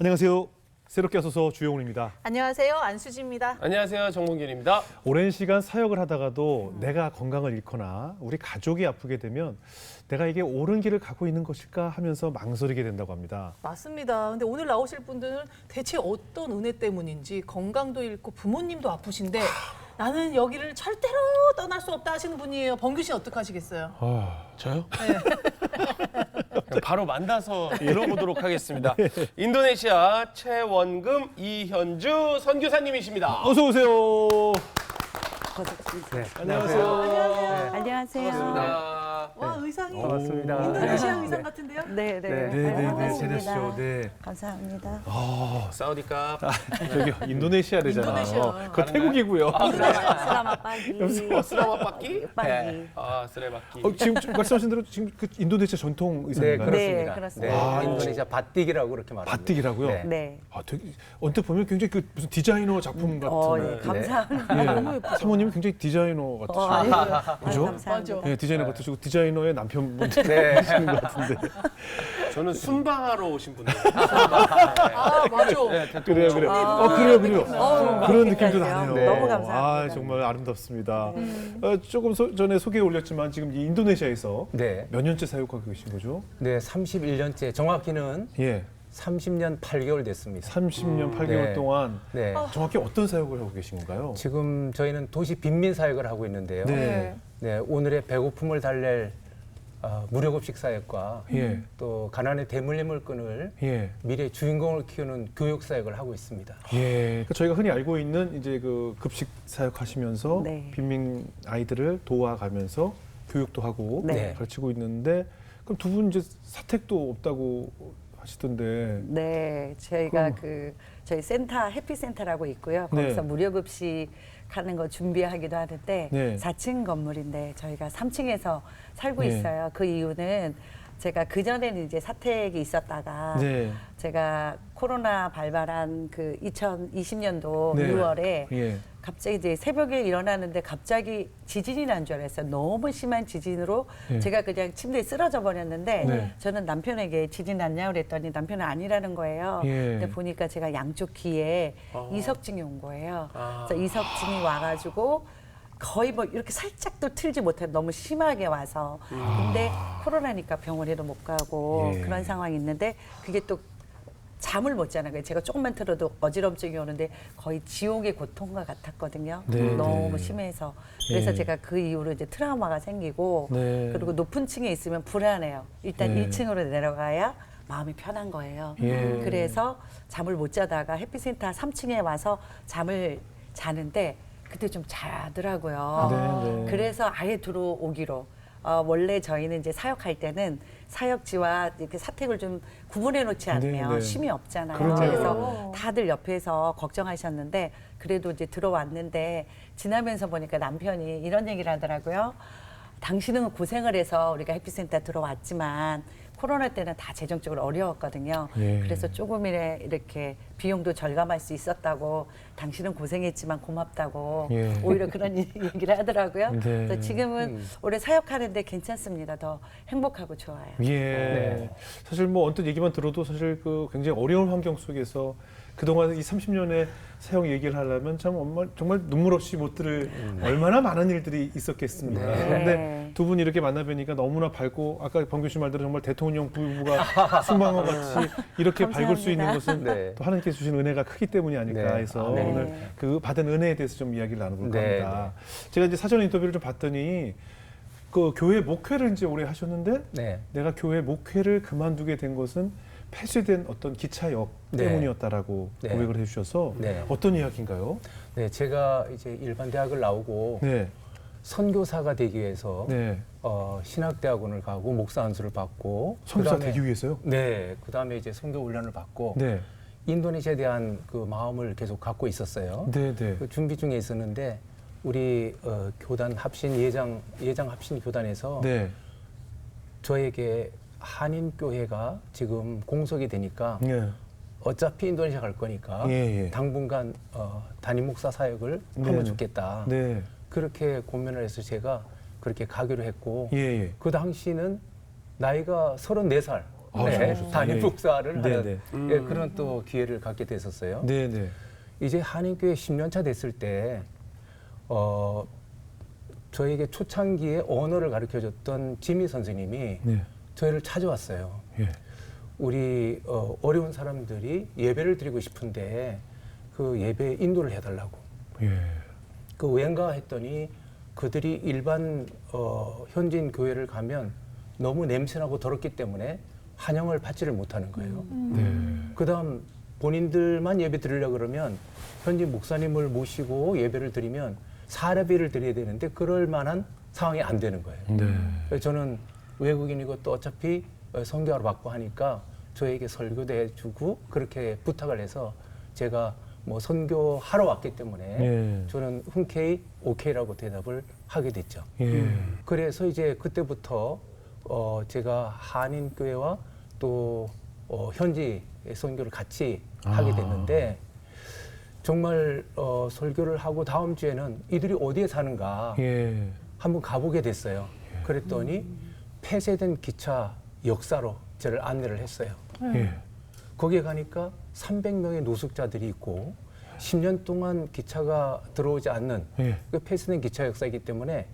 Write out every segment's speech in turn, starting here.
안녕하세요. 새롭게 와서서 주영훈입니다. 안녕하세요. 안수지입니다. 안녕하세요. 정몽균입니다. 오랜 시간 사역을 하다가도 내가 건강을 잃거나 우리 가족이 아프게 되면 내가 이게 옳은 길을 가고 있는 것일까 하면서 망설이게 된다고 합니다. 맞습니다. 근데 오늘 나오실 분들은 대체 어떤 은혜 때문인지 건강도 잃고 부모님도 아프신데 나는 여기를 절대로 떠날 수 없다 하시는 분이에요. 범규 씨는 어떻게 하시겠어요? 저요? 바로 만나서 들어보도록 하겠습니다. 인도네시아 최원금 이현주 선교사님이십니다. 어서 오세요. 네, 안녕하세요. 안녕하세요. 반갑습니다. 와 의상이 반갑습니다. 인도네시아 의상 같은데요? 네, 네. 네, 제대시죠. 네. 감사합니다. 사우디캅. 저기 인도네시아 되잖아요. 인도네시아. 그거 태국이고요. 스라마 빠기. 스라마 빠끼? 빠기. 스레바끼. 지금 말씀하신 대로 지금 그 인도네시아 전통 네, 의상인가요? 그렇습니다. 네, 그렇습니다. 아, 인도네시아 바띠기라고 그렇게 말합니다. 바띠기라고요? 네. 네. 아, 되게 언뜻 보면 굉장히 그 무슨 디자이너 작품 같은. 예, 감사합니다. 예, 사모님이 굉장히 디자이너 같으시고. 아닙니다. 그죠? 감사합니다. 예, 디자이너 같으시고 디자이너의 남편분 네. 되시는 것 같은데. 저는 순방하러 오신 분들. 아 맞아. 그래요. 그래요. 그런 느낌도 나네요. 네. 너무 감사합니다. 아, 정말 아름답습니다. 조금 전에 소개에 올렸지만 지금 이 인도네시아에서 네. 몇 년째 사역하고 계신 거죠? 네, 31년째, 정확히는 예, 30년 8개월 됐습니다. 30년 8개월 네. 동안 네. 정확히 어떤 사역을 하고 계신 건가요? 지금 저희는 도시 빈민 사역을 하고 있는데요. 네. 네, 오늘의 배고픔을 달랠 무료급식 사역과 예, 또 가난의 대물림을 끊을 예. 미래 주인공을 키우는 교육 사역을 하고 있습니다. 예, 그러니까 저희가 흔히 알고 있는 이제 그 급식 사역하시면서 네. 빈민 아이들을 도와가면서 교육도 하고 네. 가르치고 있는데 그럼 두 분 이제 사택도 없다고 하시던데. 네, 저희가 저희 센터 해피센터라고 있고요. 거기서 네. 무료급식 하는 거 준비하기도 하는데 네. 4층 건물인데 저희가 3층에서 살고 네. 있어요. 그 이유는 제가 그전에는 이제 사택이 있었다가 네. 제가 코로나 발발한 그 2020년도 네. 6월에 예. 갑자기 이제 새벽에 일어나는데 갑자기 지진이 난 줄 알았어요. 너무 심한 지진으로 네. 제가 그냥 침대에 쓰러져 버렸는데 네. 저는 남편에게 지진 났냐고 그랬더니 남편은 아니라는 거예요. 예. 근데 보니까 제가 양쪽 귀에 이석증이 온 거예요. 아. 그래서 이석증이 와가지고 거의 뭐 이렇게 살짝도 틀지 못해 너무 심하게 와서 근데 코로나니까 병원에도 못 가고 예. 그런 상황이 있는데 그게 또 잠을 못 자는 거예요. 제가 조금만 틀어도 어지럼증이 오는데 거의 지옥의 고통과 같았거든요. 네, 너무 네. 심해서. 그래서 예. 제가 그 이후로 이제 트라우마가 생기고 네. 그리고 높은 층에 있으면 불안해요. 일단 네. 1층으로 내려가야 마음이 편한 거예요. 예. 그래서 잠을 못 자다가 해피센터 3층에 와서 잠을 자는데 그때 좀 자더라고요. 네, 네. 그래서 아예 들어오기로. 원래 저희는 이제 사역할 때는 사역지와 이렇게 사택을 좀 구분해 놓지 않으면 네, 네. 쉼이 없잖아요. 그러네요. 그래서 다들 옆에서 걱정하셨는데 그래도 이제 들어왔는데 지나면서 보니까 남편이 이런 얘기를 하더라고요. 당신은 고생을 해서 우리가 해피센터 들어왔지만 코로나 때는 다 재정적으로 어려웠거든요. 예. 그래서 조금이라 이렇게 비용도 절감할 수 있었다고 당신은 고생했지만 고맙다고 예. 오히려 그런 얘기를 하더라고요. 네. 그래서 지금은 올해 사역하는데 괜찮습니다. 더 행복하고 좋아요. 예. 사실 뭐 언뜻 얘기만 들어도 사실 그 굉장히 어려운 환경 속에서 그동안 이 30년의 사역 얘기를 하려면 참 정말 눈물 없이 못 들을 얼마나 많은 일들이 있었겠습니까. 네. 그런데 두 분이 이렇게 만나 뵈니까 너무나 밝고 아까 범규 씨 말대로 정말 대통령 부부가 수망어 같이 이렇게 밝을 수 있는 것은 네. 또 하나님께서 주신 은혜가 크기 때문이 아닐까 네. 해서 네. 오늘 그 받은 은혜에 대해서 좀 이야기를 나눠볼까 네, 합니다. 제가 이제 사전 인터뷰를 좀 봤더니 그 교회 목회를 이제 오래 하셨는데 네. 내가 교회 목회를 그만두게 된 것은 폐쇄된 어떤 기차역 네. 때문이었다라고 네. 고백을 해주셔서 네. 어떤 이야기인가요? 네, 제가 이제 일반 대학을 나오고 네, 선교사가 되기 위해서 네. 신학대학원을 가고 목사 안수를 받고 선교사 그다음에- 되기 위해서요? 네, 그다음에 이제 선교 훈련을 받고 네, 인도네시아에 대한 그 마음을 계속 갖고 있었어요. 네, 네. 그 준비 중에 있었는데 우리 교단 합신 예장 합신 교단에서 네, 저에게 한인 교회가 지금 공석이 되니까 네. 어차피 인도네시아 갈 거니까 예, 예. 당분간 담임 목사 사역을 네, 하면 네. 좋겠다. 네, 그렇게 고민을 해서 제가 그렇게 가기로 했고 예, 예. 그 당시는 나이가 34살. 아, 네, 좋으셨어요. 단임 예. 목사를 네, 하는 네. 예, 그런 또 기회를 갖게 됐었어요. 네, 네. 이제 한인교회 10년 차 됐을 때 저에게 초창기에 언어를 가르쳐줬던 지미 선생님이 네. 저희를 찾아왔어요. 예. 우리 어려운 사람들이 예배를 드리고 싶은데 그 예배에 인도를 해달라고. 예. 그 왠가 했더니 그들이 일반 현지인 교회를 가면 너무 냄새나고 더럽기 때문에 환영을 받지를 못하는 거예요. 네. 그다음 본인들만 예배 드리려고 그러면 현지 목사님을 모시고 예배를 드리면 사례비를 드려야 되는데 그럴 만한 상황이 안 되는 거예요. 네. 그래서 저는 외국인이고 또 어차피 선교를 받고 하니까 저에게 설교도 해주고 그렇게 부탁을 해서 제가 뭐 선교하러 왔기 때문에 예. 저는 흔쾌히 오케이라고 대답을 하게 됐죠. 예. 그래서 이제 그때부터 제가 한인교회와 또 현지 선교를 같이 하게 됐는데 정말 설교를 하고 다음 주에는 이들이 어디에 사는가 예. 한번 가보게 됐어요. 그랬더니 폐쇄된 기차 역사로 저를 안내를 했어요. 예. 거기에 가니까 300명의 노숙자들이 있고 10년 동안 기차가 들어오지 않는 예. 그 폐쇄된 기차 역사이기 때문에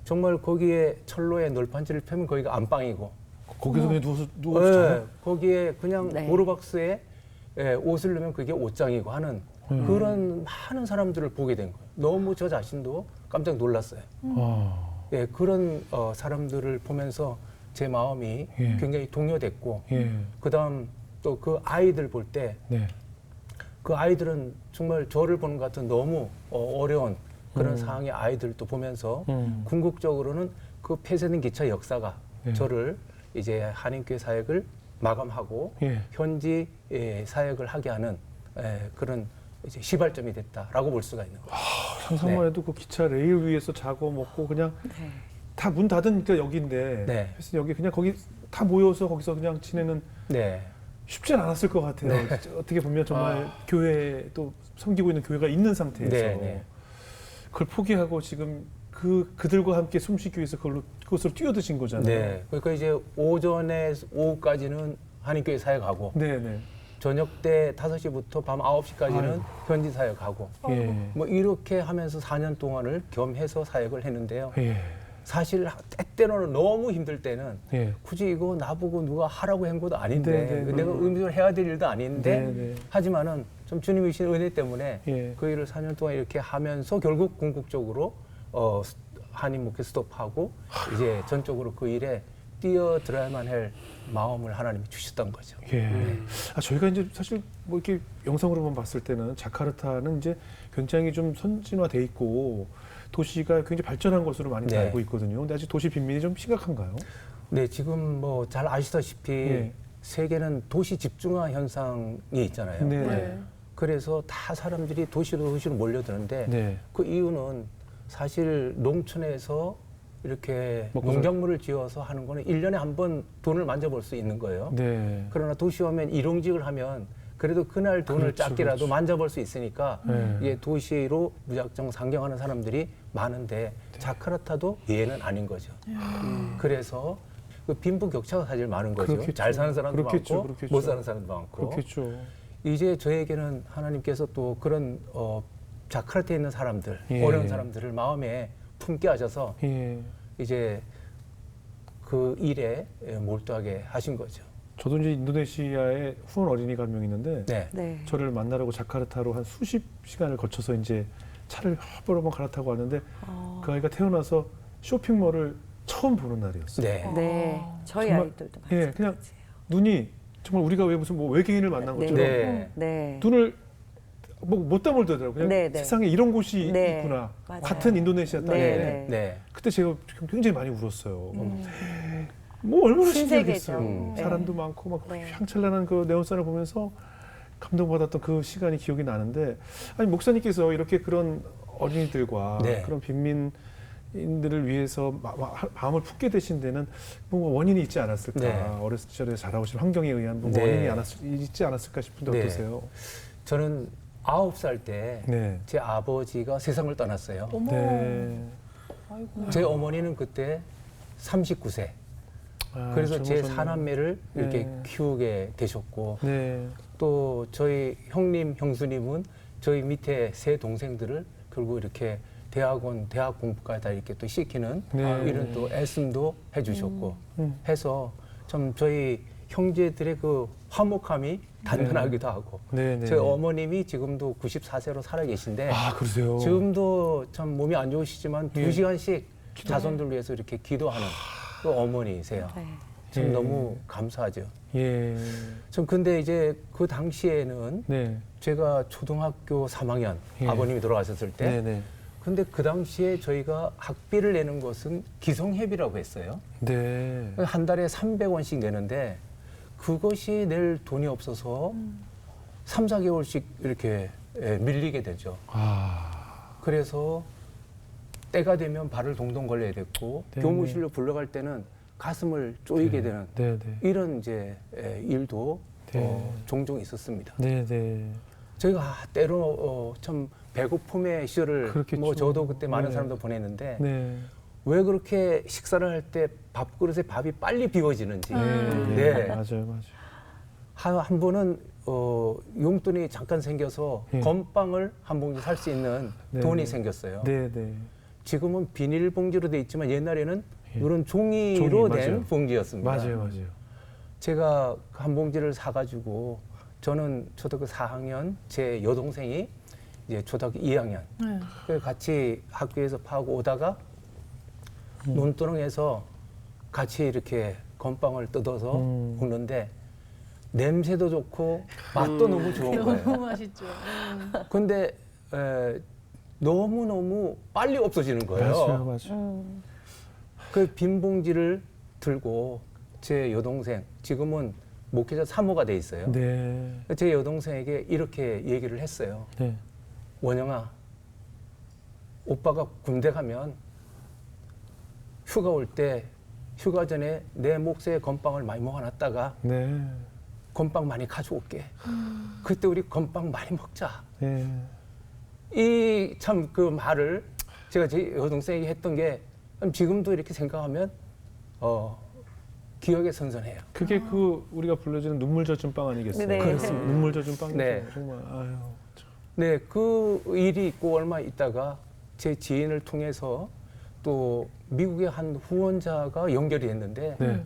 정말 거기에 철로에 널판지를 펴면 거기가 안방이고 거기서 그냥 누워서 자요? 거기에 그냥 네. 오르박스에 옷을 넣으면 그게 옷장이고 하는 그런 많은 사람들을 보게 된 거예요. 너무 저 자신도 깜짝 놀랐어요. 아. 예, 그런 사람들을 보면서 제 마음이 예. 굉장히 동요됐고 예. 그다음 또 그 아이들 볼 때 네. 그 아이들은 정말 저를 보는 것 같은 너무 어려운 그런 상황의 아이들도 보면서 궁극적으로는 그 폐쇄된 기차 역사가 예. 저를 이제 한인교회 사역을 마감하고 예. 현지 사역을 하게 하는 그런 이제 시발점이 됐다라고 볼 수가 있는 거예요. 상상만 해도 그 기차 레일 위에서 자고 먹고 그냥 다 문 닫은 그 역인데 네. 그래서 여기 그냥 거기 다 모여서 거기서 그냥 지내는 네. 쉽진 않았을 것 같아요. 어떻게 보면 정말 교회 또 섬기고 있는 교회가 있는 상태에서 네, 네. 그걸 포기하고 지금 그들과 함께 숨쉬기 위해서 그곳으로 뛰어드신 거잖아요. 네. 그러니까 이제 오전에 오후까지는 한인교회 사역하고 네, 네. 저녁 때 5시부터 밤 9시까지는 아이고. 현지 사역하고 예. 뭐 이렇게 하면서 4년 동안을 겸해서 사역을 했는데요. 예. 사실 때때로는 너무 힘들 때는 예. 굳이 이거 나보고 누가 하라고 한 것도 아닌데 네, 네, 내가 의무적으로 해야 될 일도 아닌데 네, 네. 하지만은 좀 주님이 주신 은혜 때문에 예. 그 일을 4년 동안 이렇게 하면서 결국 궁극적으로 한인 목회 스톱하고 이제 전적으로 그 일에 뛰어들어야만 할 마음을 하나님이 주셨던 거죠. 예. 저희가 이제 사실 뭐 이렇게 영상으로만 봤을 때는 자카르타는 이제 굉장히 좀 선진화돼 있고 도시가 굉장히 발전한 것으로 많이 네. 알고 있거든요. 근데 아직 도시 빈민이 좀 심각한가요? 네, 지금 뭐 잘 아시다시피 예. 세계는 도시 집중화 현상이 있잖아요. 네. 네. 그래서 다 사람들이 도시로 몰려드는데 네. 그 이유는 사실 농촌에서 이렇게 먹고 농작물을 지어서 하는 거는 1년에 한 번 돈을 만져볼 수 있는 거예요. 네. 그러나 도시 오면 일용직을 하면 그래도 그날 돈을 그렇죠, 작게라도 그렇죠. 만져볼 수 있으니까 네. 이게 도시로 무작정 상경하는 사람들이 많은데 자카르타도 예는 아닌 거죠. 그래서 그 빈부 격차가 사실 많은 거죠. 그렇겠죠. 잘 사는 사람도 그렇겠죠, 많고 그렇겠죠. 못 사는 사람도 많고. 그렇겠죠. 이제 저에게는 하나님께서 또 그런 자카르타에 있는 사람들, 예. 어려운 사람들을 마음에 품게 하셔서 예. 이제 그 일에 몰두하게 하신 거죠. 저도 이제 인도네시아에 후원 어린이가 한 명 있는데 네. 네. 저를 만나려고 자카르타로 한 수십 시간을 거쳐서 이제 차를 여러 번 갈아타고 왔는데 그 아이가 태어나서 쇼핑몰을 처음 보는 날이었어요. 네. 네. 저희 정말, 아이들도 예, 마찬가지예요. 그냥 눈이 정말 우리가 왜 무슨 뭐 외계인을 만난 것처럼 네. 네. 눈을 못 다물더라고요. 그냥 네, 네. 세상에 이런 곳이 네, 있구나. 맞아요. 같은 인도네시아 땅에. 네, 네. 네. 그때 제가 굉장히 많이 울었어요. 뭐 얼마나 신세계죠. 신기하겠어요. 네. 사람도 많고 막 네. 향찬란한 그 네온산을 보면서 감동받았던 그 시간이 기억이 나는데 아니 목사님께서 이렇게 그런 어린이들과 네. 그런 빈민인들을 위해서 마음을 품게 되신 데는 뭔가 원인이 있지 않았을까. 네. 어렸을 적에 자라오신 환경에 의한 뭔가 네. 원인이 있지 않았을까 싶은데 네. 어떠세요? 저는 9살 때 제 네. 아버지가 세상을 떠났어요. 어머. 네. 아이고. 제 어머니는 그때 39세. 아, 그래서 제 젊으셨네요. 사남매를 이렇게 네. 키우게 되셨고 네. 또 저희 형님, 형수님은 저희 밑에 세 동생들을 결국 이렇게 대학 공부까지 다 이렇게 또 시키는 네. 이런 또 애씀도 해주셨고 음. 해서 참 저희 형제들의 그 화목함이 단단하기도 하고 네, 네. 저희 어머님이 지금도 94세로 살아 계신데 아, 그러세요. 지금도 참 몸이 안 좋으시지만 예. 2시간씩 자손들 위해서 이렇게 기도하는 그 어머니세요. 네. 참 예. 너무 감사하죠. 예. 전 근데 이제 그 당시에는 네. 제가 초등학교 3학년 예. 아버님이 돌아가셨을 때 네, 네. 근데 그 당시에 저희가 학비를 내는 것은 기성회비라고 했어요. 네. 한 달에 300원씩 내는데 그것이 낼 돈이 없어서 3, 4개월씩 이렇게 밀리게 되죠. 아. 그래서 때가 되면 발을 동동 걸려야 됐고 네, 교무실로 불러갈 때는 가슴을 쪼이게 되는 네, 네. 이런 이제 일도 네. 종종 있었습니다. 네, 네. 저희가 때로 참 배고픔의 시절을 그렇겠죠. 뭐 저도 그때 많은 네. 사람들 보냈는데 네. 왜 그렇게 식사를 할 때 밥그릇에 밥이 빨리 비워지는지 네. 맞아요, 맞아요. 한 번은 용돈이 잠깐 생겨서 예. 건빵을 한 봉지 살 수 있는 네. 돈이 생겼어요. 네, 네. 지금은 비닐봉지로 돼 있지만 옛날에는 예. 이런 종이로 종이, 된 맞아요. 봉지였습니다. 맞아요, 맞아요. 제가 한 봉지를 사가지고 저는 초등학교 4학년 제 여동생이 이제 초등학교 2학년 네. 그래서 같이 학교에서 파고 오다가 논두렁에서 같이 이렇게 건빵을 뜯어서 먹는데 냄새도 좋고 맛도 너무 좋은 거예요. 너무 맛있죠. 근데 너무너무 빨리 없어지는 거예요. 맞아요, 맞아요. 그 빈 봉지를 들고 제 여동생 지금은 목회자 사모가 돼 있어요. 네. 제 여동생에게 이렇게 얘기를 했어요. 네. 원영아, 오빠가 군대 가면 휴가 올 때 휴가 전에 내 몫에 건빵을 많이 모아놨다가 네. 건빵 많이 가져올게. 그때 우리 건빵 많이 먹자. 네. 이 참 그 말을 제가 제 여동생에게 했던 게 지금도 이렇게 생각하면 기억에 선선해요. 그게 그 우리가 불러주는 눈물 젖은 빵 아니겠어요? 네. 그렇습니다. 눈물 젖은 빵이죠. 네. 정말 아유. 참. 네, 그 일이 있고 얼마 있다가 제 지인을 통해서 또 미국의 한 후원자가 연결이 됐는데 네.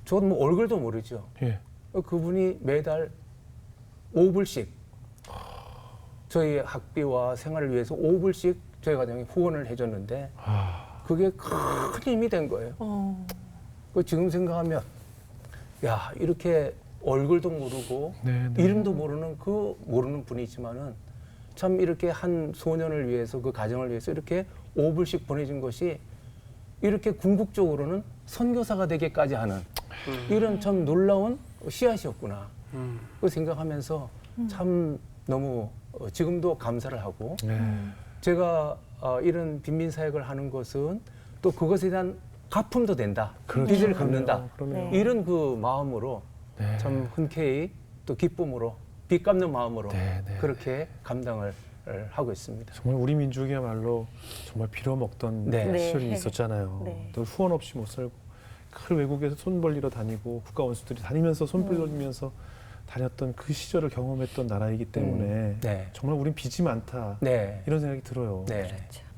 저는 뭐 얼굴도 모르죠. 예. 그분이 매달 5불씩 저희 학비와 생활을 위해서 5불씩 저희 가정에 후원을 해줬는데 아. 그게 큰 힘이 된 거예요. 그 지금 생각하면 야 이렇게 얼굴도 모르고 네, 네. 이름도 모르는 그 모르는 분이지만은 참 이렇게 한 소년을 위해서 그 가정을 위해서 이렇게 5불씩 보내준 것이 이렇게 궁극적으로는 선교사가 되게까지 하는 이런 참 놀라운 씨앗이었구나. 그 생각하면서 참 너무 지금도 감사를 하고 네. 제가 이런 빈민 사역을 하는 것은 또 그것에 대한 가품도 된다. 그렇죠. 빚을 갚는다. 그럼요. 이런 그 마음으로 네. 참 흔쾌히 또 기쁨으로 빚 갚는 마음으로 네, 네. 그렇게 감당을 하고 있습니다. 정말 우리 민족이야말로 정말 빌어먹던 네. 시절이 네. 있었잖아요. 네. 또 후원 없이 못 살고 그 외국에서 손 벌리러 다니고 국가 원수들이 다니면서 손 벌리면서 다녔던 그 시절을 경험했던 나라이기 때문에 네. 정말 우린 빚이 많다 네. 이런 생각이 들어요. 네.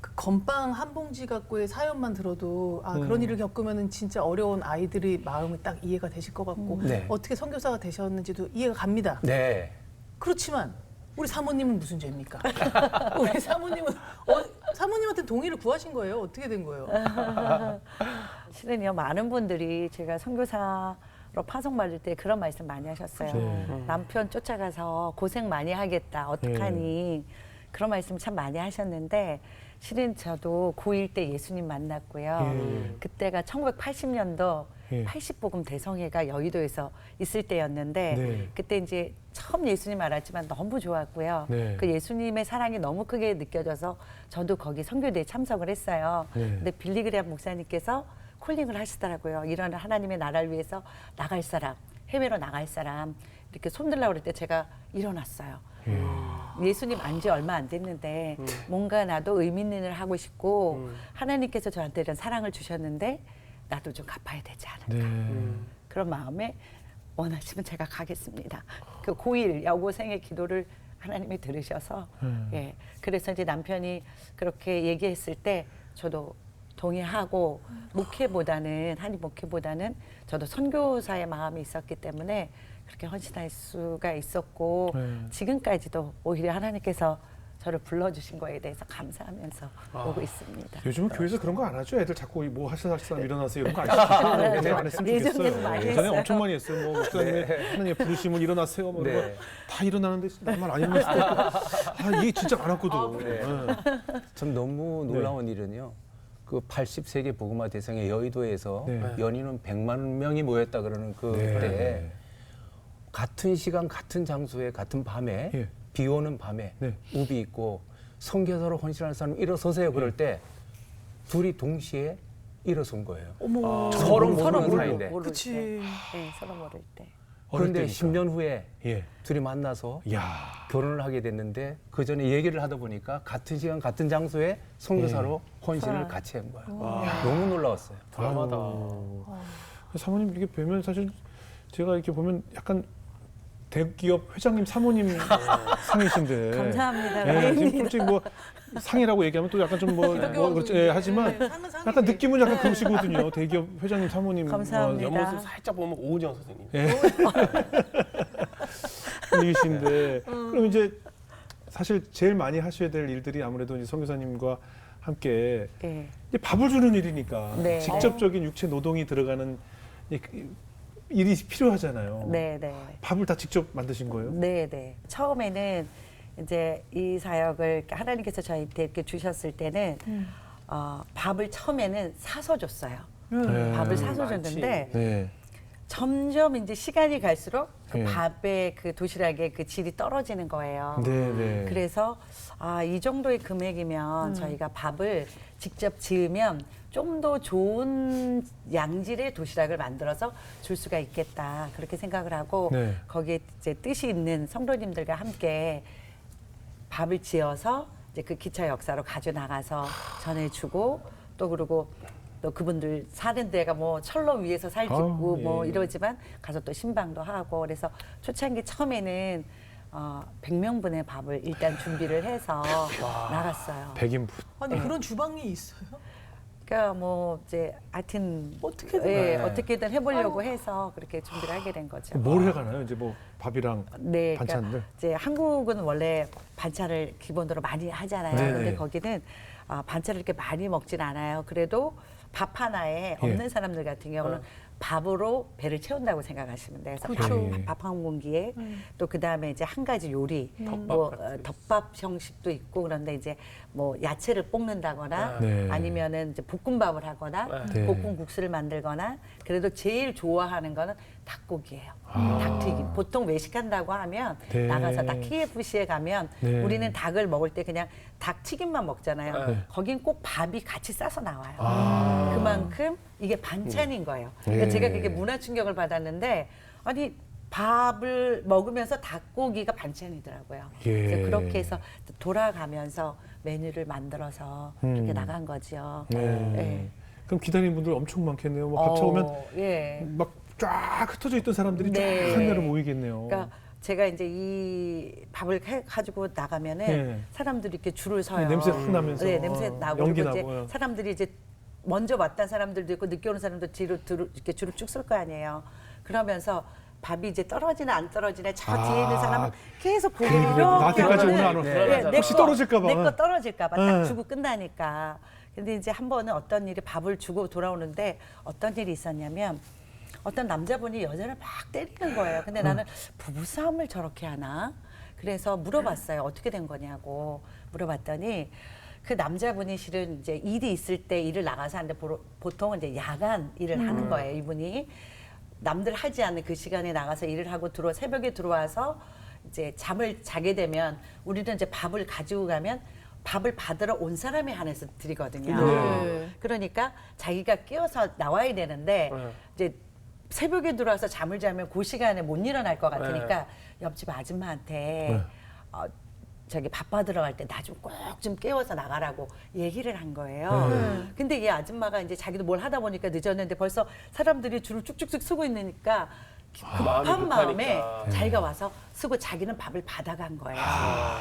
그 건빵 한 봉지 갖고의 사연만 들어도 그런 음. 일을 겪으면 진짜 어려운 아이들의 마음이 딱 이해가 되실 것 같고 네. 어떻게 선교사가 되셨는지도 이해가 갑니다. 네. 그렇지만 우리 사모님은 무슨 죄입니까? 우리 사모님은 사모님한테 동의를 구하신 거예요? 어떻게 된 거예요? 실은요 많은 분들이 제가 선교사로 파송 받을 때 그런 말씀 많이 하셨어요. 네. 남편 쫓아가서 고생 많이 하겠다. 어떡하니? 그런 말씀 참 많이 하셨는데 실은 저도 고1 때 예수님 만났고요. 그때가 1980년도 예. 80복음 대성회가 여의도에서 있을 때였는데 네. 그때 이제 처음 예수님 알았지만 너무 좋았고요. 네. 그 예수님의 사랑이 너무 크게 느껴져서 저도 거기 선교대에 참석을 했어요. 네. 근데 빌리그레암 목사님께서 콜링을 하시더라고요. 이런 하나님의 나라를 위해서 나갈 사람, 해외로 나갈 사람 이렇게 손들라고 그럴 때 제가 일어났어요. 예수님 안지 얼마 안 됐는데 뭔가 나도 의미 있는 일을 하고 싶고 하나님께서 저한테 이런 사랑을 주셨는데 나도 좀 갚아야 되지 않을까. 네. 그런 마음에 원하시면 제가 가겠습니다. 그 고1 여고생의 기도를 하나님이 들으셔서 예. 그래서 이제 남편이 그렇게 얘기했을 때 저도 동의하고 목회보다는 한인 목회보다는 저도 선교사의 마음이 있었기 때문에 그렇게 헌신할 수가 있었고 네. 지금까지도 오히려 하나님께서 저를 불러주신 거에 대해서 감사하면서 오고 있습니다. 요즘은 교회에서 그런 거 안 하죠. 애들 자꾸 뭐 할 사람 일어나세요 이런 거 안 시키고 애들 안 했으면 예전에는 좋겠어요. 많이 예전에 했어요. 엄청 많이 했어요. 뭐 목사님이 하나님의 부르심을 일어나세요. 뭐 이런 네. 거 다 일어나는데 나만 안 일어났을 때 아, 이게 진짜 많았거든. 네. 네. 참 너무 네. 놀라운 일은요. 그 80세계 복음화 대상의 여의도에서 네. 연인은 100만 명이 모였다 그러는 그 네. 때 같은 시간 같은 장소에 같은 밤에 예. 비 오는 밤에 네. 우비 있고 선교사로 헌신하는 사람 일어서세요 그럴 때 둘이 동시에 일어선 거예요. 어머. 서로 모르는 모르- 사이인데. 모를 그치. 때. 네, 서로 모를 때. 어릴 그런데 때니까. 10년 후에 예. 둘이 만나서 야. 결혼을 하게 됐는데 그 전에 얘기를 하다 보니까 같은 시간 같은 장소에 선교사로 헌신을 아. 같이 한 거예요. 너무 놀라웠어요. 드라마다. 사모님 이게 뵈면 사실 제가 이렇게 보면 약간 대기업 회장님 사모님 상이신데. 감사합니다. 예, 지금 다행입니다. 솔직히 뭐 상이라고 얘기하면 또 약간 좀 뭐 그렇죠. 예, 하지만 네, 상은 상이지. 약간 느낌은 약간 네. 그러시거든요. 대기업 회장님 사모님 감사합니다. 옆모습 살짝 보면 오은정 선생님. 예. 분이신데 그럼 이제 사실 제일 많이 하셔야 될 일들이 아무래도 이제 선교사님과 함께 네. 이제 밥을 주는 일이니까 네. 직접적인 육체 노동이 들어가는 일이 필요하잖아요. 네, 네. 밥을 다 직접 만드신 거예요? 네, 네. 처음에는 이제 이 사역을 하나님께서 저희한테 이렇게 주셨을 때는 밥을 처음에는 사서 줬어요. 네. 밥을 사서 줬는데 네. 점점 이제 시간이 갈수록 그 네. 밥의 그 도시락의 그 질이 떨어지는 거예요. 네, 네. 그래서 이 정도의 금액이면 저희가 밥을 직접 지으면 좀 더 좋은 양질의 도시락을 만들어서 줄 수가 있겠다 그렇게 생각을 하고 네. 거기에 이제 뜻이 있는 성도님들과 함께 밥을 지어서 이제 그 기차 역사로 가져 나가서 전해주고 또 그리고 또 그분들 사는 데가 뭐 철로 위에서 살 짓고 예. 뭐 이러지만 가서 또 신방도 하고 그래서 초창기 처음에는 100명분의 밥을 일단 준비를 해서 나갔어요. 100인분. 아니 그런 주방이 있어요? 그러니까 뭐 이제 하여튼 어떻게든. 예, 어떻게든 해보려고 해서 그렇게 준비를 하게 된 거죠. 뭘 해가나요? 이제 뭐 밥이랑 네, 반찬들? 그러니까 이제 한국은 원래 반찬을 기본으로 많이 하잖아요. 네네. 근데 거기는 반찬을 이렇게 많이 먹진 않아요. 그래도 밥 하나에 예. 없는 사람들 같은 경우는 밥으로 배를 채운다고 생각하시면 돼요. 그래서 그렇죠. 밥 한 공기에 또 그 다음에 이제 한 가지 요리, 뭐 덮밥 형식도 있고 그런데 이제 뭐 야채를 볶는다거나 네. 아니면은 이제 볶음밥을 하거나 네. 볶음국수를 만들거나 그래도 제일 좋아하는 거는 닭고기예요. 아. 닭튀김. 보통 외식한다고 하면 네. 나가서 딱 KFC에 가면 네. 우리는 닭을 먹을 때 그냥 닭튀김만 먹잖아요. 네. 거긴 꼭 밥이 같이 싸서 나와요. 아. 그만큼 이게 반찬인 거예요. 네. 그러니까 제가 그게 문화 충격을 받았는데 아니 밥을 먹으면서 닭고기가 반찬이더라고요. 예. 그래서 그렇게 해서 돌아가면서 메뉴를 만들어서 그렇게 나간 거죠. 네. 네. 그럼 기다리는 분들 엄청 많겠네요. 뭐 밥 차오면 예. 막 쫙 흩어져 있던 사람들이 네. 쫙 한데로 모이겠네요. 그러니까 제가 이제 이 밥을 가지고 나가면은 네. 사람들이 이렇게 줄을 서요. 냄새 확 나면서. 네, 냄새 나고 연기 그리고 이제 나고요. 사람들이 이제 먼저 왔던 사람들도 있고 늦게 오는 사람도 뒤로 이렇게 줄을 쭉 쓸 거 아니에요. 그러면서 밥이 이제 떨어지나 안 떨어지나 저 뒤에 있는 사람은 계속 고개를 이렇게 나한테까지 하면은 오나 안 오나. 네. 혹시 떨어질까 봐. 내 거 떨어질까 봐. 딱 네. 주고 끝나니까. 근데 이제 한 번은 어떤 일이 밥을 주고 돌아오는데 어떤 일이 있었냐면 어떤 남자분이 여자를 막 때리는 거예요. 근데 나는 부부싸움을 저렇게 하나? 그래서 물어봤어요. 어떻게 된 거냐고 물어봤더니 그 남자분이 실은 이제 일이 있을 때 일을 나가서 하는데 보통은 이제 야간 일을 하는 거예요. 이분이 남들 하지 않는 그 시간에 나가서 일을 하고 새벽에 들어와서 이제 잠을 자게 되면 우리는 이제 밥을 가지고 가면 밥을 받으러 온 사람이 한해서 드리거든요. 네. 그러니까 자기가 깨어서 나와야 되는데 네. 이제 새벽에 들어와서 잠을 자면 그 시간에 못 일어날 것 같으니까 옆집 아줌마한테 저기 바빠 들어갈 때 나 좀 꼭 좀 깨워서 나가라고 얘기를 한 거예요. 근데 이 아줌마가 이제 자기도 뭘 하다 보니까 늦었는데 벌써 사람들이 줄을 쭉쭉쭉 서고 있으니까 마음이 급한 마음에 급하니까. 자기가 와서 쓰고 자기는 밥을 받아간 거예요.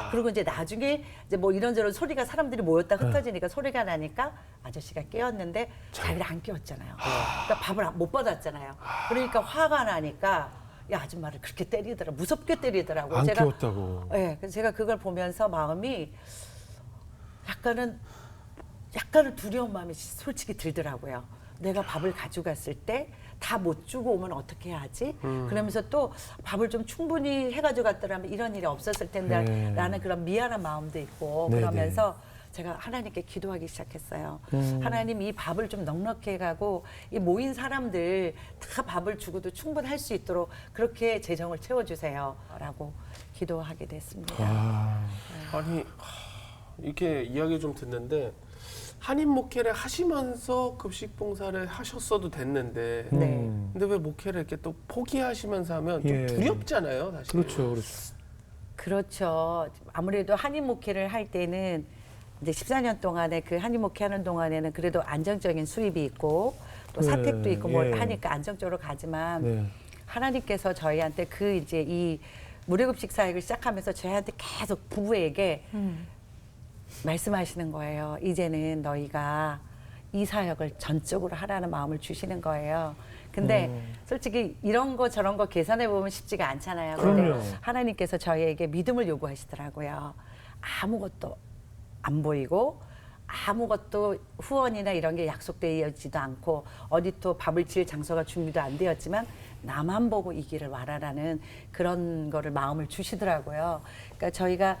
그리고 이제 나중에 이제 뭐 이런저런 소리가 사람들이 모였다 흩어지니까 소리가 나니까 아저씨가 깨웠는데 자기를 안 깨웠잖아요. 그러니까 밥을 못 받았잖아요. 그러니까 화가 나니까 이 아줌마를 그렇게 때리더라. 무섭게 때리더라고요. 안 키웠다고. 네, 그래서 제가 그걸 보면서 마음이 약간은 두려운 마음이 솔직히 들더라고요. 내가 밥을 가져갔을 때 다 못 주고 오면 어떻게 하지? 그러면서 또 밥을 좀 충분히 해가지고 갔더라면 이런 일이 없었을 텐데 라는 그런 미안한 마음도 있고 네네. 그러면서 제가 하나님께 기도하기 시작했어요. 하나님 이 밥을 좀 넉넉히 가고 이 모인 사람들 다 밥을 주고도 충분할 수 있도록 그렇게 재정을 채워주세요. 라고 기도하게 됐습니다. 아니 이렇게 이야기 좀 듣는데 한인 목회를 하시면서 급식 봉사를 하셨어도 됐는데 네. 근데 왜 목회를 이렇게 또 포기하시면서 하면 좀 예. 두렵잖아요, 사실. 그렇죠, 그렇죠. 그렇죠. 아무래도 한인 목회를 할 때는 이제 14년 동안에 그 한인 목회하는 동안에는 그래도 안정적인 수입이 있고 또 네, 사택도 있고 뭘 예. 하니까 안정적으로 가지만 네. 하나님께서 저희한테 그 이제 이 무료급식 사역을 시작하면서 저희한테 계속 부부에게 말씀하시는 거예요. 이제는 너희가 이 사역을 전적으로 하라는 마음을 주시는 거예요. 근데 솔직히 이런 거 저런 거 계산해 보면 쉽지가 않잖아요. 근데 그럼요. 하나님께서 저희에게 믿음을 요구하시더라고요. 아무것도 안 보이고 아무것도 후원이나 이런 게 약속되어지도 않고 어디 또 밥을 지을 장소가 준비도 안 되었지만 나만 보고 이 길을 와라라는 그런 거를 마음을 주시더라고요. 그러니까 저희가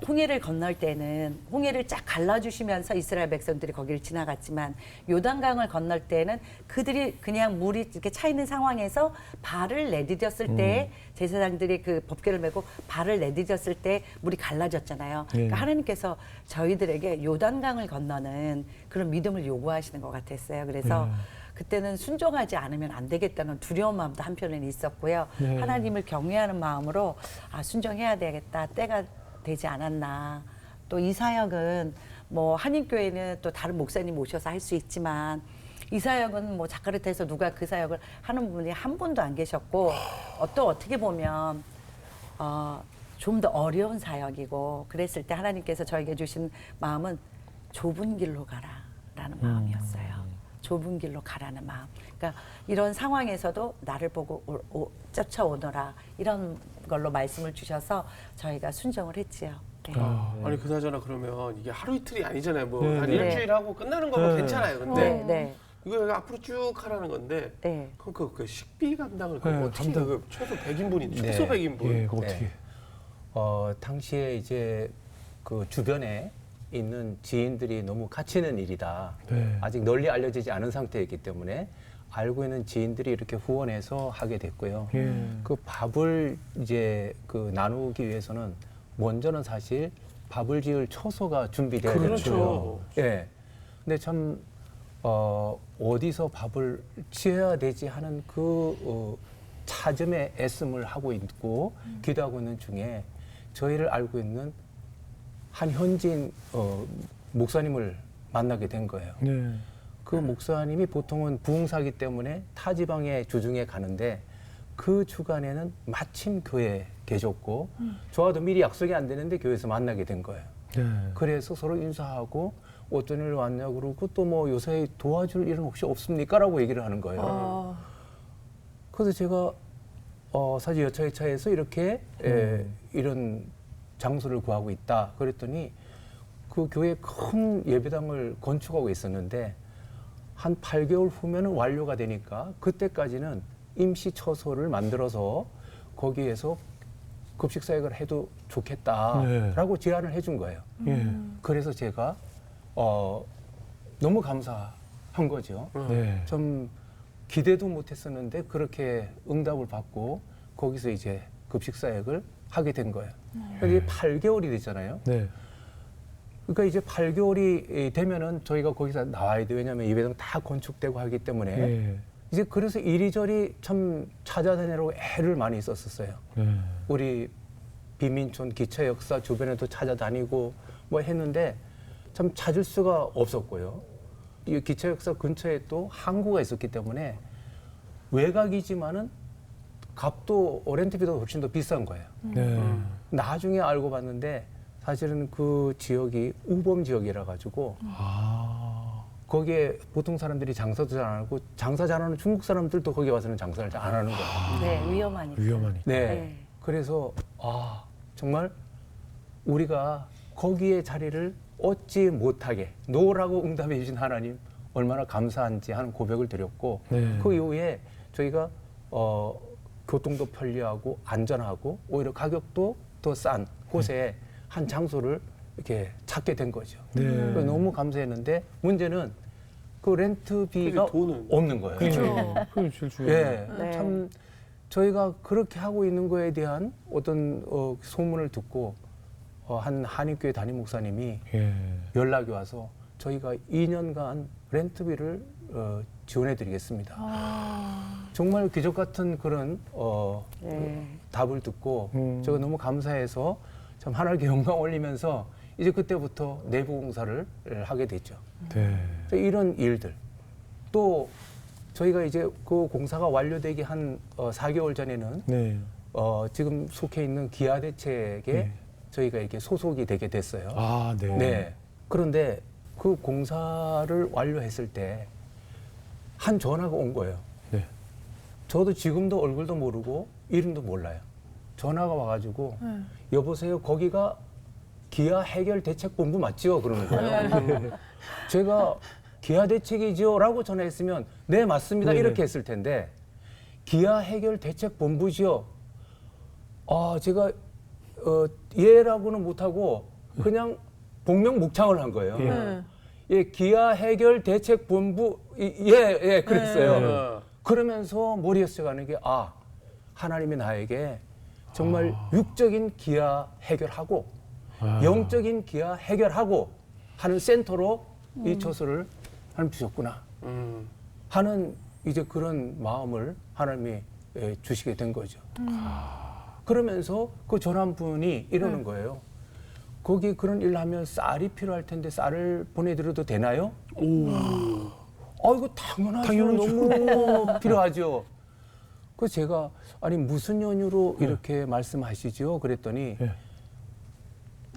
홍해를 건널 때는 홍해를 쫙 갈라주시면서 이스라엘 백성들이 거기를 지나갔지만 요단강을 건널 때는 그들이 그냥 물이 이렇게 차 있는 상황에서 발을 내디뎠을 때 제사장들이 그 법궤를 메고 발을 내디뎠을 때 물이 갈라졌잖아요. 그러니까 하나님께서 저희들에게 요단강을 건너는 그런 믿음을 요구하시는 것 같았어요. 그래서 그때는 순종하지 않으면 안 되겠다는 두려운 마음도 한편에는 있었고요. 네. 하나님을 경외하는 마음으로 순종해야 되겠다. 때가 되지 않았나. 또 이 사역은 뭐 한인교회는 또 다른 목사님 모셔서 할 수 있지만 이 사역은 뭐 자카르타에서 누가 그 사역을 하는 분이 한 분도 안 계셨고 또 어떻게 보면 좀 더 어려운 사역이고 그랬을 때 하나님께서 저에게 주신 마음은 좁은 길로 가라라는 마음이었어요. 좁은 길로 가라는 마음. 그러니까 이런 상황에서도 나를 보고 쫓아오너라 이런 걸로 말씀을 주셔서 저희가 순종을 했지요. 네. 아니 그나저나 그러면 이게 하루 이틀이 아니잖아요. 뭐 네, 한 네. 일주일 하고 끝나는 거면 네. 괜찮아요. 근데 네, 네, 이거 앞으로 쭉 하라는 건데 네. 그럼 그 식비 감당을 네, 어떻게 감당. 그 최소 100인분이 네. 최소 100인분. 예, 그거 어떻게? 네. 당시에 이제 그 주변에 있는 지인들이 너무 가치 있는 일이다. 네. 아직 널리 알려지지 않은 상태이기 때문에 알고 있는 지인들이 이렇게 후원해서 하게 됐고요. 예. 그 밥을 이제 그 나누기 위해서는 먼저는 사실 밥을 지을 처소가 준비돼야 그렇죠. 되죠. 예. 근데 참 어디서 밥을 지어야 되지 하는 그 차점에 애씀을 하고 있고 기도하고 있는 중에 저희를 알고 있는 한 현지인 목사님을 만나게 된 거예요. 네. 그 목사님이 보통은 부흥사기 때문에 타 지방의 주중에 가는데 그 주간에는 마침 교회에 계셨고 저와도 미리 약속이 안 되는데 교회에서 만나게 된 거예요. 네. 그래서 서로 인사하고 어떤 일 왔냐 그러고 또 뭐 요새 도와줄 일은 혹시 없습니까? 라고 얘기를 하는 거예요. 그래서 제가 사실 여차여차해서 이렇게 이런 장소를 구하고 있다. 그랬더니 그 교회 큰 예배당을 건축하고 있었는데 한 8개월 후면은 완료가 되니까 그때까지는 임시 처소를 만들어서 거기에서 급식 사역을 해도 좋겠다라고 제안을 해준 거예요. 예. 그래서 제가 너무 감사한 거죠. 네. 좀 기대도 못했었는데 그렇게 응답을 받고 거기서 이제 급식 사역을 하게 된 거예요. 이게 8개월이 됐잖아요. 네. 그러니까 이제 8개월이 되면은 저희가 거기서 나와야 돼요. 왜냐하면 예배당 다 건축되고 하기 때문에 예. 이제 그래서 이리저리 참 찾아다니려고 애를 많이 썼었어요. 네. 우리 비민촌 기차 역사 주변에도 찾아다니고 뭐 했는데 참 찾을 수가 없었고요. 이 기차 역사 근처에 또 항구가 있었기 때문에 외곽이지만은 값도 렌트비도 훨씬 더 비싼 거예요. 네. 나중에 알고 봤는데 사실은 그 지역이 우범 지역이라 가지고 아. 거기에 보통 사람들이 장사도 잘 안 하고 장사 잘하는 중국 사람들도 거기 와서는 장사를 잘 안 하는 거예요. 네, 위험하니까. 위험하니까. 네. 네. 그래서 정말 우리가 거기에 자리를 얻지 못하게 노라고 응답해 주신 하나님 얼마나 감사한지 하는 고백을 드렸고 네. 그 이후에 저희가 교통도 편리하고 안전하고 오히려 가격도 더 싼 곳에 한 장소를 이렇게 찾게 된 거죠. 네. 그래서 너무 감사했는데 문제는 그 렌트비가 그게 돈은? 없는 거예요. 그렇죠. 그게 제일 중요해요. 예, 네. 참 저희가 그렇게 하고 있는 거에 대한 어떤 소문을 듣고 한 한인교회 담임 목사님이 예. 연락이 와서 저희가 2년간 렌트비를 지원해드리겠습니다. 정말 기적 같은 그런 네. 답을 듣고 제가 너무 감사해서 참 하나님께 영광 올리면서 이제 그때부터 내부 공사를 하게 됐죠. 네. 이런 일들 또 저희가 이제 그 공사가 완료되기 한 4개월 전에는 네. 지금 속해 있는 기아대책에 네. 저희가 이렇게 소속이 되게 됐어요. 아, 네. 네. 그런데 그 공사를 완료했을 때 한 전화가 온 거예요. 네. 저도 지금도 얼굴도 모르고 이름도 몰라요. 전화가 와가지고 여보세요, 거기가 기아 해결 대책본부 맞지요? 그러는 거예요. 제가 기아 대책이지요라고 전화했으면 네 맞습니다 네네. 이렇게 했을 텐데 기아 해결 대책본부지요. 제가 예라고는 못하고 그냥 복명목창을 한 거예요. 예. 예, 기아 해결 대책본부 예 그랬어요. 네. 그러면서 머리에 스쳐가는 게 하나님이 나에게 정말 육적인 기아 해결하고 영적인 기아 해결하고 하는 센터로 이 처소를 하나님 주셨구나 하는 이제 그런 마음을 하나님이 주시게 된 거죠. 그러면서 그 전화 한 분이 이러는 거예요. 거기 그런 일 하면 쌀이 필요할 텐데 쌀을 보내드려도 되나요? 이거 당연하죠. 너무 필요하죠. 그래서 제가 아니 무슨 연유로 이렇게 말씀하시죠? 그랬더니 네.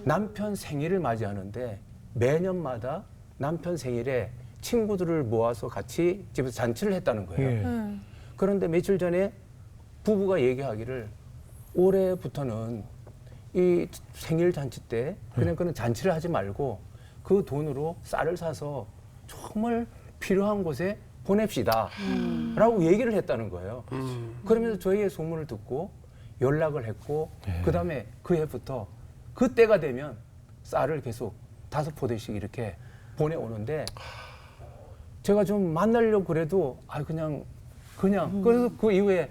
남편 생일을 맞이하는데 매년마다 남편 생일에 친구들을 모아서 같이 집에서 잔치를 했다는 거예요. 예. 그런데 며칠 전에 부부가 얘기하기를 올해부터는 이 생일 잔치 때 그냥 그런 잔치를 하지 말고 그 돈으로 쌀을 사서 정말 필요한 곳에 보냅시다 라고 얘기를 했다는 거예요. 그러면서 저희의 소문을 듣고 연락을 했고 그다음에 그 해부터 그때가 되면 쌀을 계속 5포대씩 이렇게 보내오는데 제가 좀 만나려고 그래도 그냥 그래서 그 이후에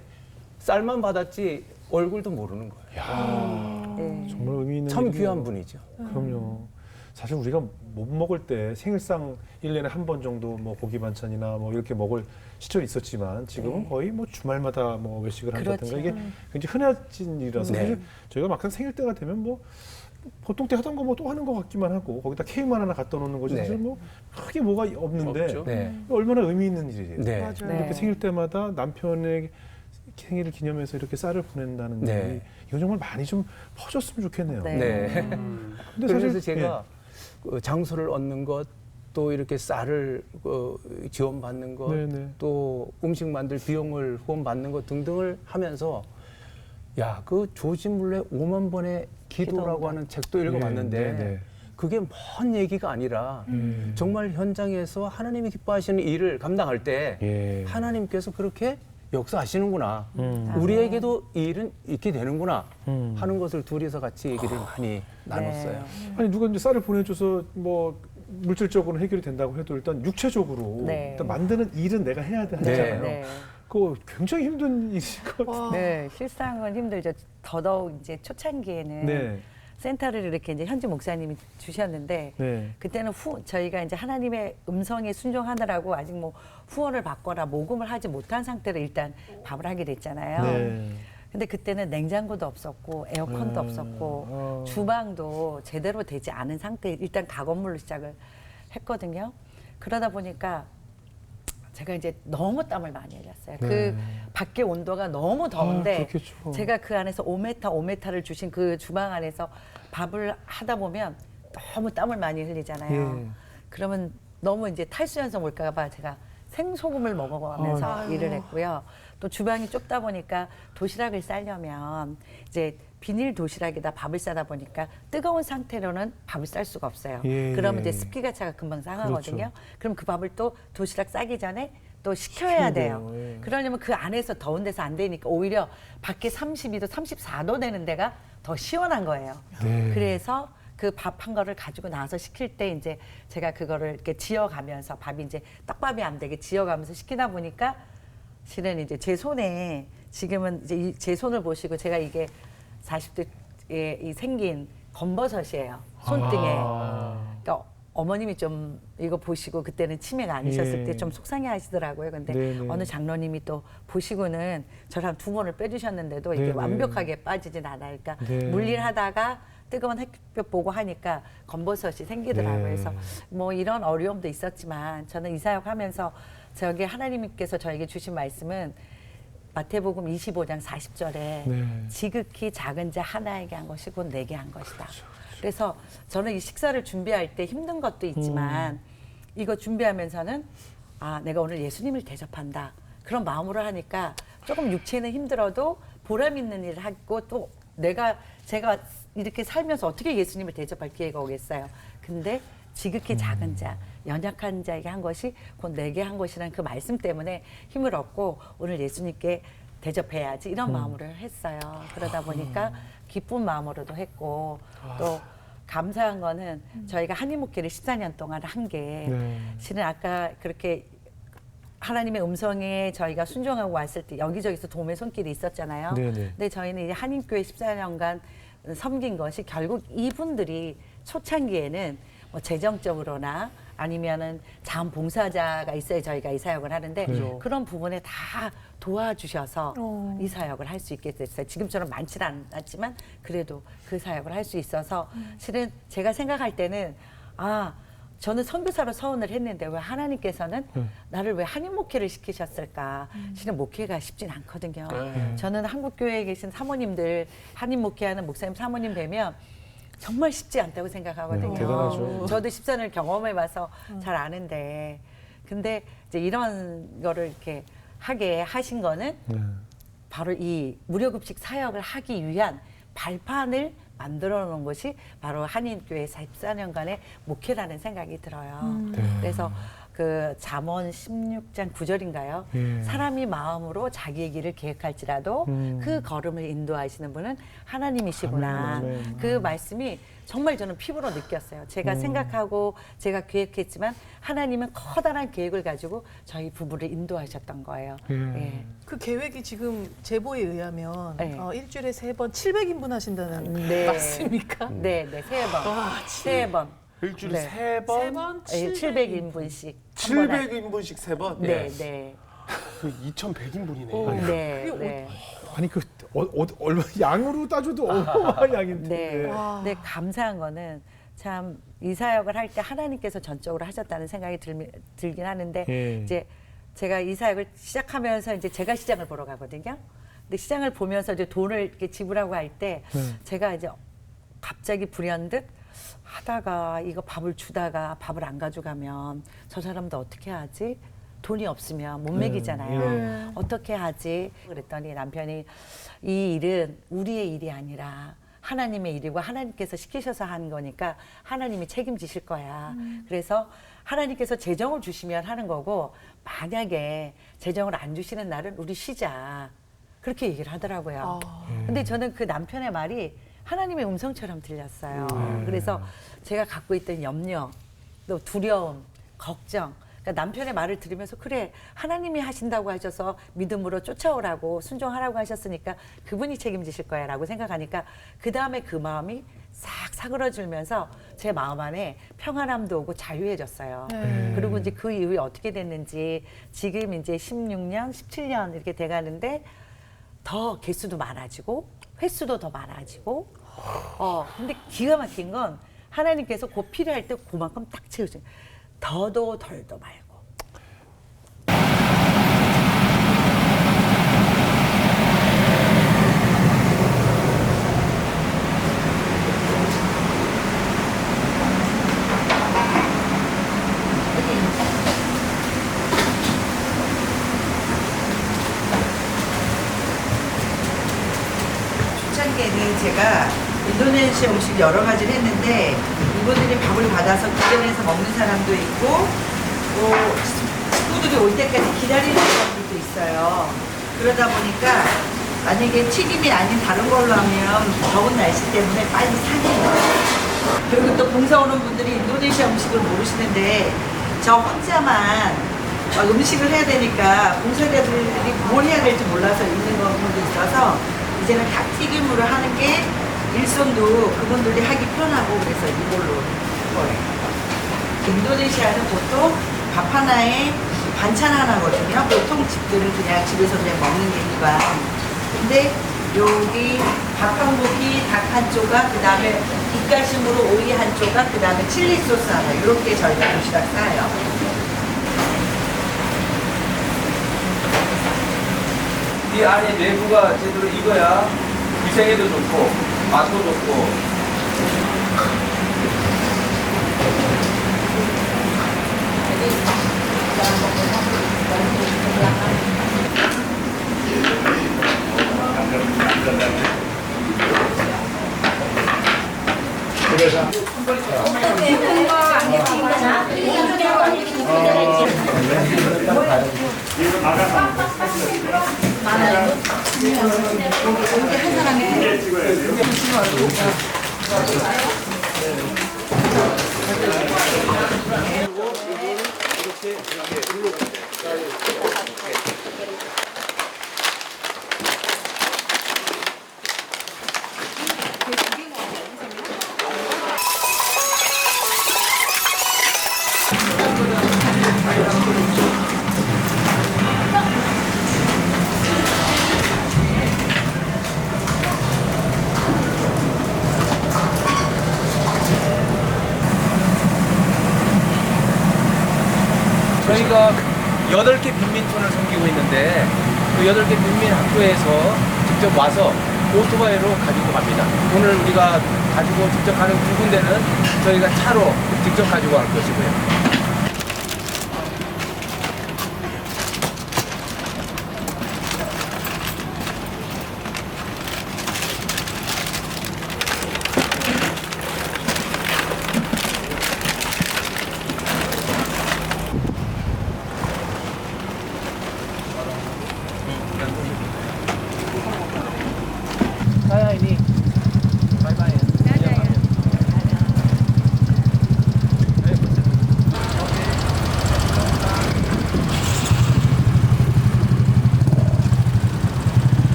쌀만 받았지 얼굴도 모르는 거예요. 네. 정말 의미 있는 참 일이네요. 귀한 분이죠. 그럼요. 사실 우리가 못 먹을 때 생일상 1년에 한 번 정도 뭐 고기 반찬이나 뭐 이렇게 먹을 시절이 있었지만 지금은 거의 뭐 주말마다 뭐 외식을 한다든가 그렇죠. 이게 굉장히 흔해진 일이라서 네. 사실 저희가 막상 생일 때가 되면 뭐 보통 때 하던 거 뭐 또 하는 것 같기만 하고 거기다 케이크만 하나 갖다 놓는 거지 네. 사실 뭐 크게 뭐가 없는데 없죠. 네. 얼마나 의미 있는 일이에요. 네. 맞아요. 이렇게 네. 생일 때마다 남편의 생일을 기념해서 이렇게 쌀을 보낸다는 네. 일이 이건 정말 많이 좀 퍼졌으면 좋겠네요. 네. 네. 근데 그래서 사실 제가 그 장소를 얻는 것, 또 이렇게 쌀을 지원받는 것, 네네. 또 음식 만들 비용을 후원받는 것 등등을 하면서 그 조지 물레 5만 번의 기도라고 기도한다. 하는 책도 읽어봤는데 네, 네. 그게 먼 얘기가 아니라 정말 현장에서 하나님이 기뻐하시는 일을 감당할 때 예. 하나님께서 그렇게 역사하시는구나. 우리에게도 이 일은 있게 되는구나 하는 것을 둘이서 같이 얘기를 많이 나눴어요. 아니 누가 이제 쌀을 보내줘서 뭐 물질적으로 해결이 된다고 해도 일단 육체적으로 네. 일단 만드는 일은 내가 해야 네. 되잖아요. 네. 그거 굉장히 힘든 일일 것 같아요. 네, 실상은 힘들죠. 더더욱 이제 초창기에는 네. 센터를 이렇게 이제 현지 목사님이 주셨는데 네. 그때는 저희가 이제 하나님의 음성에 순종하느라고 아직 뭐 후원을 받거나 모금을 하지 못한 상태로 일단 밥을 하게 됐잖아요. 네. 근데 그때는 냉장고도 없었고 에어컨도 없었고 주방도 제대로 되지 않은 상태에 일단 가건물로 시작을 했거든요. 그러다 보니까 제가 이제 너무 땀을 많이 흘렸어요. 그 밖에 온도가 너무 더운데 그렇겠죠. 제가 그 안에서 5m를 주신 그 주방 안에서 밥을 하다 보면 너무 땀을 많이 흘리잖아요. 예. 그러면 너무 이제 탈수연성 올까 봐 제가 생소금을 먹어가면서 일을 했고요. 또 주방이 좁다 보니까 도시락을 싸려면 이제 비닐 도시락에다 밥을 싸다 보니까 뜨거운 상태로는 밥을 쌀 수가 없어요. 예, 그러면 예. 이제 습기가 차가 금방 상하거든요. 그렇죠. 그럼 그 밥을 또 도시락 싸기 전에 또 식혀야 돼요. 식히면 돼요. 예. 그러려면 그 안에서 더운 데서 안 되니까 오히려 밖에 32도, 34도 되는 데가 더 시원한 거예요. 네. 그래서 그 밥 한 거를 가지고 나와서 식힐 때 이제 제가 그거를 이렇게 지어가면서 밥이 이제 떡밥이 안 되게 지어가면서 식히다 보니까 실은 이제 제 손에 지금은 이제 제 손을 보시고 제가 이게 40대에 이 생긴 검버섯이에요. 손등에. 그러니까 어머님이 좀 이거 보시고 그때는 치매가 아니셨을 예. 때 좀 속상해 하시더라고요. 근데 네네. 어느 장로님이 또 보시고는 저를 한 2번을 빼주셨는데도 이게 네네. 완벽하게 빠지진 않아요. 그러니까 네. 물일하다가 뜨거운 햇볕 보고 하니까 검버섯이 생기더라고요. 네. 그래서 뭐 이런 어려움도 있었지만 저는 이 사역 하면서 저기 하나님께서 저에게 주신 말씀은 마태복음 25장 40절에 네. 지극히 작은 자 하나에게 한 것이 곧 내게 한 것이다. 그렇죠, 그래서 저는 이 식사를 준비할 때 힘든 것도 있지만 이거 준비하면서는 아 내가 오늘 예수님을 대접한다. 그런 마음으로 하니까 조금 육체는 힘들어도 보람 있는 일을 하고 또 제가 이렇게 살면서 어떻게 예수님을 대접할 기회가 오겠어요. 근데 지극히 작은 자, 연약한 자에게 한 것이 곧 내게 한 것이라는 그 말씀 때문에 힘을 얻고 오늘 예수님께 대접해야지 이런 마음으로 했어요. 그러다 보니까 기쁜 마음으로도 했고 또 감사한 거는 저희가 한인목회를 14년 동안 한 게 네. 실은 아까 그렇게 하나님의 음성에 저희가 순종하고 왔을 때 여기저기서 도움의 손길이 있었잖아요. 네네. 근데 저희는 이제 한인교회 14년간 섬긴 것이 결국 이분들이 초창기에는 뭐 재정적으로나 아니면은 자원봉사자가 있어야 저희가 이 사역을 하는데 그죠. 그런 부분에 다 도와주셔서 이 사역을 할 수 있게 됐어요. 지금처럼 많지는 않았지만 그래도 그 사역을 할 수 있어서 실은 제가 생각할 때는 저는 선교사로 서원을 했는데 왜 하나님께서는 나를 왜 한인 목회를 시키셨을까? 실은 목회가 쉽진 않거든요. 저는 한국교회에 계신 사모님들 한인 목회하는 목사님 사모님 뵈면 정말 쉽지 않다고 생각하거든요. 대단하죠. 저도 14년을 경험해봐서 잘 아는데 근데 이제 이런 거를 이렇게 하게 하신 거는 네. 바로 이 무료급식 사역을 하기 위한 발판을 만들어 놓은 것이 바로 한인교회 14년간의 목회라는 생각이 들어요. 네. 그래서 그 잠언 16장 9절인가요? 예. 사람이 마음으로 자기의 길을 계획할지라도 그 걸음을 인도하시는 분은 하나님이시구나. 아멘, 아멘. 그 말씀이 정말 저는 피부로 느꼈어요. 제가 생각하고 제가 계획했지만 하나님은 커다란 계획을 가지고 저희 부부를 인도하셨던 거예요. 예. 그 계획이 지금 제보에 의하면 네. 일주일에 3번 700인분 하신다는 네. 맞습니까? 네, 네, 세 번. 와, 세 번. 일주일에 네. 3번, 3번 700인분씩. 700인분씩 3번? 네, 네. 2,100인분이네. 네, 네. 아니 그 얼마 양으로 따져도 어마어마한 양인데. 네. 와. 근데 감사한 거는 참 이 사역을 할 때 하나님께서 전적으로 하셨다는 생각이 들긴 하는데 예. 이제 제가 이 사역을 시작하면서 이제 제가 시장을 보러 가거든요. 근데 시장을 보면서 이제 돈을 이렇게 지불하고 할 때 제가 이제 갑자기 불현듯 하다가 이거 밥을 주다가 밥을 안 가져가면 저 사람도 어떻게 하지? 돈이 없으면 못 먹이잖아요. 어떻게 하지? 그랬더니 남편이 이 일은 우리의 일이 아니라 하나님의 일이고 하나님께서 시키셔서 하는 거니까 하나님이 책임지실 거야. 그래서 하나님께서 재정을 주시면 하는 거고 만약에 재정을 안 주시는 날은 우리 쉬자. 그렇게 얘기를 하더라고요. 근데 저는 그 남편의 말이 하나님의 음성처럼 들렸어요. 그래서 제가 갖고 있던 염려, 또 두려움, 걱정, 그러니까 남편의 말을 들으면서 그래 하나님이 하신다고 하셔서 믿음으로 쫓아오라고 순종하라고 하셨으니까 그분이 책임지실 거야 라고 생각하니까 그 다음에 그 마음이 싹 사그러들면서 제 마음 안에 평안함도 오고 자유해졌어요. 그리고 이제 그 이후에 어떻게 됐는지 지금 이제 16년, 17년 이렇게 돼가는데 더 개수도 많아지고 횟수도 더 많아지고 근데 기가 막힌 건 하나님께서 곧 필요할 때 그만큼 딱 채우세요. 더도 덜도 말고. 초창기에는 제가 인도네시아 음식 여러 가지를 했는데 이분들이 밥을 받아서 주변에서 먹는 사람도 있고 또 식구들이 올 때까지 기다리는 사람들도 있어요. 그러다 보니까 만약에 튀김이 아닌 다른 걸로 하면 더운 날씨 때문에 빨리 상해요. 그리고 또 봉사 오는 분들이 인도네시아 음식을 모르시는데 저 혼자만 음식을 해야 되니까 봉사자들이 뭘 해야 될지 몰라서 있는 경우도 있어서 이제는 닭튀김으로 하는 게 일손도 그분들이 하기 편하고 그래서 이걸로 한 거예요. 인도네시아는 보통 밥 하나에 반찬 하나거든요. 보통 집들은 그냥 집에서 그냥 먹는 게 일반. 근데 여기 밥 한 고기, 닭 한 조각, 그 다음에 뒷가심으로 오이 한 조각, 그 다음에 칠리 소스 하나 이렇게 저희가 도시락 싸요. 이 안에 내부가 제대로 익어야 위생에도 좋고 맛도 좋고. 저희가 8개 빈민촌을 섬기고 있는데 그 8개 빈민 학교에서 직접 와서 오토바이로 가지고 갑니다. 오늘 우리가 가지고 직접 가는 두 군데는 저희가 차로 직접 가지고 갈 것이고요. Kaya ini. Bye-bye.